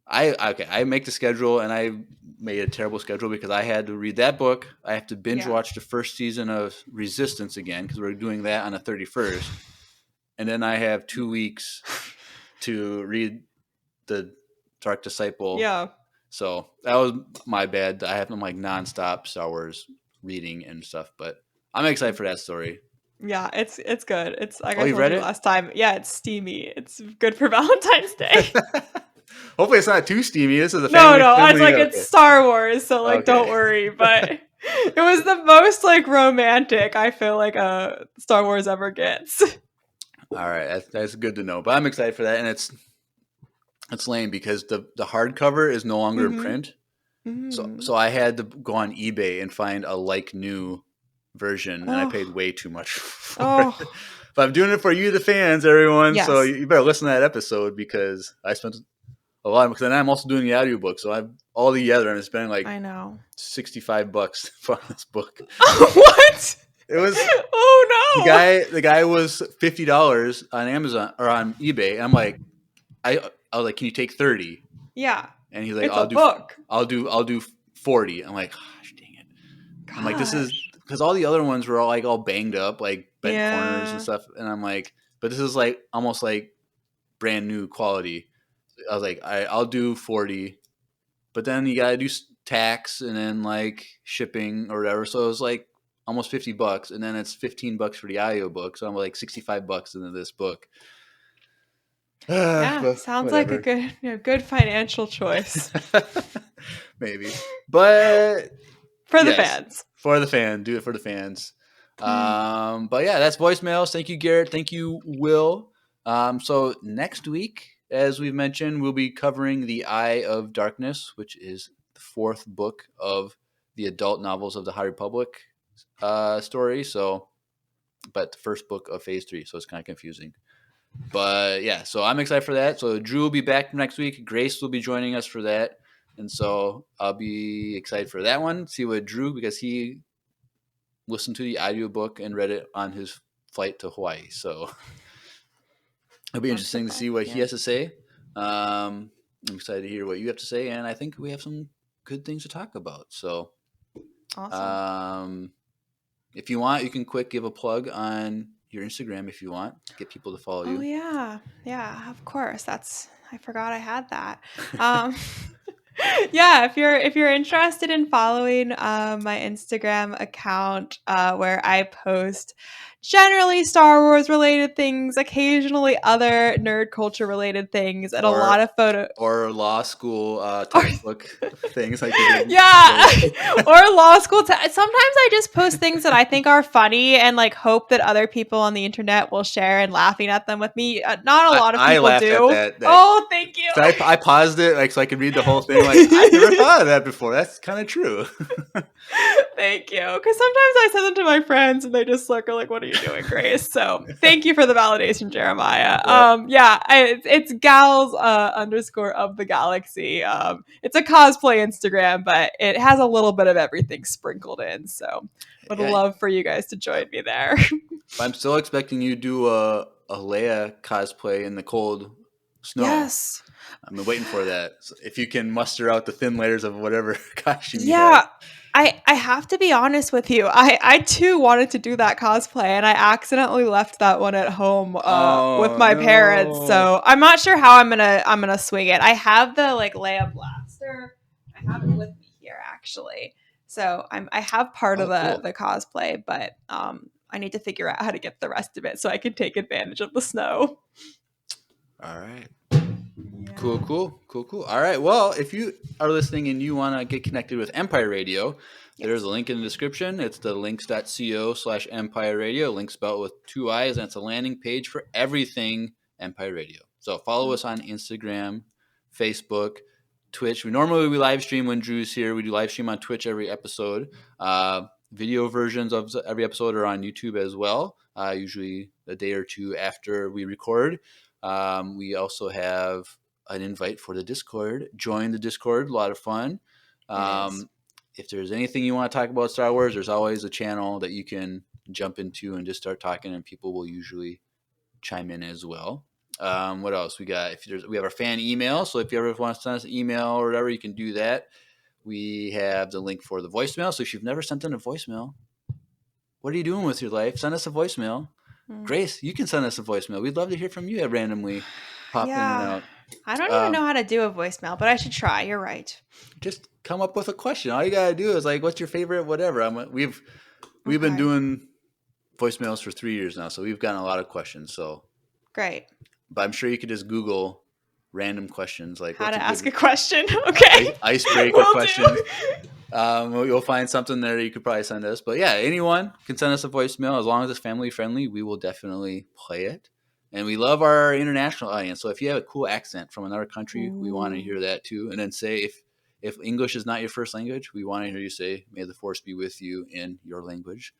I make the schedule, and I made a terrible schedule because I had to read that book. I have to binge Yeah. watch the first season of Resistance again, because we're doing that on the 31st, and then I have 2 weeks to read the Dark Disciple. Yeah. So that was my bad. I have like nonstop Star Wars reading and stuff, but I'm excited for that story. Yeah, it's good. It's like Oh, I you told read you it? last time. Yeah, it's steamy. It's good for Valentine's Day. Hopefully, it's not too steamy. This is a No, family. no, it's friendly, like okay. it's Star Wars, so like don't Okay. worry. But it was the most like romantic I feel like Star Wars ever gets. All right, that's good to know. But I'm excited for that, and it's lame because the hardcover is no longer in Mhm. print. Mm. So I had to go on eBay and find a like new version, and I Oh. paid way too much for Oh. it. But I'm doing it for you, the fans, everyone. So Yes. you better listen to that episode because I spent a lot. Because then I'm also doing the audiobook, so I'm all together. I'm spending like I know. $65 for this book. What? It was Oh no. the guy was $50 on Amazon or on eBay. And I'm like, I was like, can you take 30? Yeah. And he's like, It's a book. I'll do 40. I'm like, gosh, dang it. I'm like, this is Gosh. because all the other ones were all banged up, like bent corners and Yeah. stuff. And I'm like, but this is like almost like brand new quality. I was like, I'll do 40, but then you gotta do tax and then like shipping or whatever. So it was like almost $50, and then it's $15 for the audiobook. So I'm like $65 into this book. Yeah, But sounds like a whatever. good financial choice Maybe, but for the yes, fans. for the fan, do it for the fans. Hmm. But yeah, that's voicemails. Thank you, Garrett. Thank you, Will. So next week, as we've mentioned, we'll be covering The Eye of Darkness, which is the fourth book of the adult novels of the High Republic story. So, but the first book of Phase 3, so it's kind of confusing. But yeah, so I'm excited for that. So Drew will be back next week. Grace will be joining us for that. And so I'll be excited for that one. See what Drew, because he listened to the audiobook and read it on his flight to Hawaii. So it'll be interesting to see what he has to say. I'm excited to hear what you have to say. And I think we have some good things to talk about. So Awesome. if you want, you can quick give a plug on your Instagram if you want. Get people to follow Oh you. yeah, of course. I forgot I had that. Yeah, if you're interested in following my Instagram account where I post generally Star Wars related things, occasionally other nerd culture related things, and a lot of or law school textbook things like you did. Yeah, or law school. Sometimes I just post things that I think are funny and like hope that other people on the internet will share and laughing at them with me. Not a lot of I people laughed do. at that. Oh, thank you. So I paused it like so I could read the whole thing. Like I never thought of that before. That's kind of true. Thank you. Because sometimes I send them to my friends and they just look like, "What are you doing, Grace?" So thank you for the validation, Jeremiah. Yep. It's gals underscore of the galaxy. It's a cosplay Instagram, but it has a little bit of everything sprinkled in. So would Yeah. love for you guys to join me there. I'm still expecting you to do a Leia cosplay in the cold snow. Yes. I'm waiting for that. So if you can muster out the thin layers of whatever costume you Yeah, have. I have to be honest with you. I too wanted to do that cosplay, and I accidentally left that one at home with Oh my parents. no! So I'm not sure how I'm gonna swing it. I have the like Leia blaster. I have it with me here actually. So I have part of Oh, cool. the cosplay, but I need to figure out how to get the rest of it so I can take advantage of the snow. All right. Cool. All right. Well, if you are listening and you want to get connected with Empire Radio, there's a link in the description. It's the links.co/Empire Radio. Link spelled with 2 I's, and it's a landing page for everything Empire Radio. So follow us on Instagram, Facebook, Twitch. We live stream when Drew's here. We do live stream on Twitch every episode. Video versions of every episode are on YouTube as well, usually a day or two after we record. We also have an invite for the Discord. Join the Discord. A lot of fun. If there's anything you want to talk about Star Wars, there's always a channel that you can jump into and just start talking, and people will usually chime in as well. What else we got? We have our fan email, so if you ever want to send us an email or whatever, you can do that. We have the link for the voicemail. So if you've never sent in a voicemail, what are you doing with your life? Send us a voicemail. Grace, you can send us a voicemail. We'd love to hear from you. Randomly pop in and out. I don't even know how to do a voicemail, but I should try. You're right. Just come up with a question. All you gotta do is like, what's your favorite whatever? We've been doing voicemails for 3 years now, so we've gotten a lot of questions. So great. But I'm sure you could just Google random questions like how to ask a question. Okay. Icebreaker questions. You'll find something there you could probably send us. But yeah, anyone can send us a voicemail as long as it's family friendly. We will definitely play it. And we love our international audience. So if you have a cool accent from another country, we want to hear that too. And then say if English is not your first language, we want to hear you say, "May the force be with you" in your language.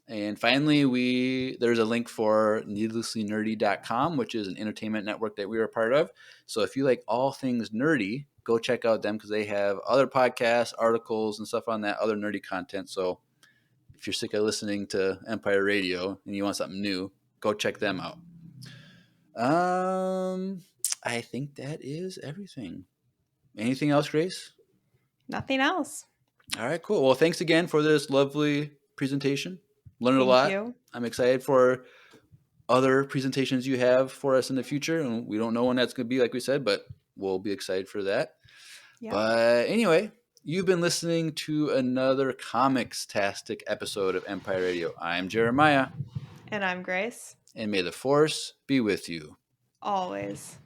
And finally, there's a link for needlesslynerdy.com, which is an entertainment network that we are a part of. So if you like all things nerdy, go check out them because they have other podcasts, articles, and stuff on that, other nerdy content. So if you're sick of listening to Empire Radio and you want something new, go check them out. I think that is everything. Anything else, Grace? Nothing else. All right, cool. Well, thanks again for this lovely presentation. Learned a lot. You. I'm excited for other presentations you have for us in the future. And we don't know when that's going to be, like we said, but we'll be excited for that. Yep. But anyway, you've been listening to another comics-tastic episode of Empire Radio. I'm Jeremiah. And I'm Grace. And may the force be with you. Always.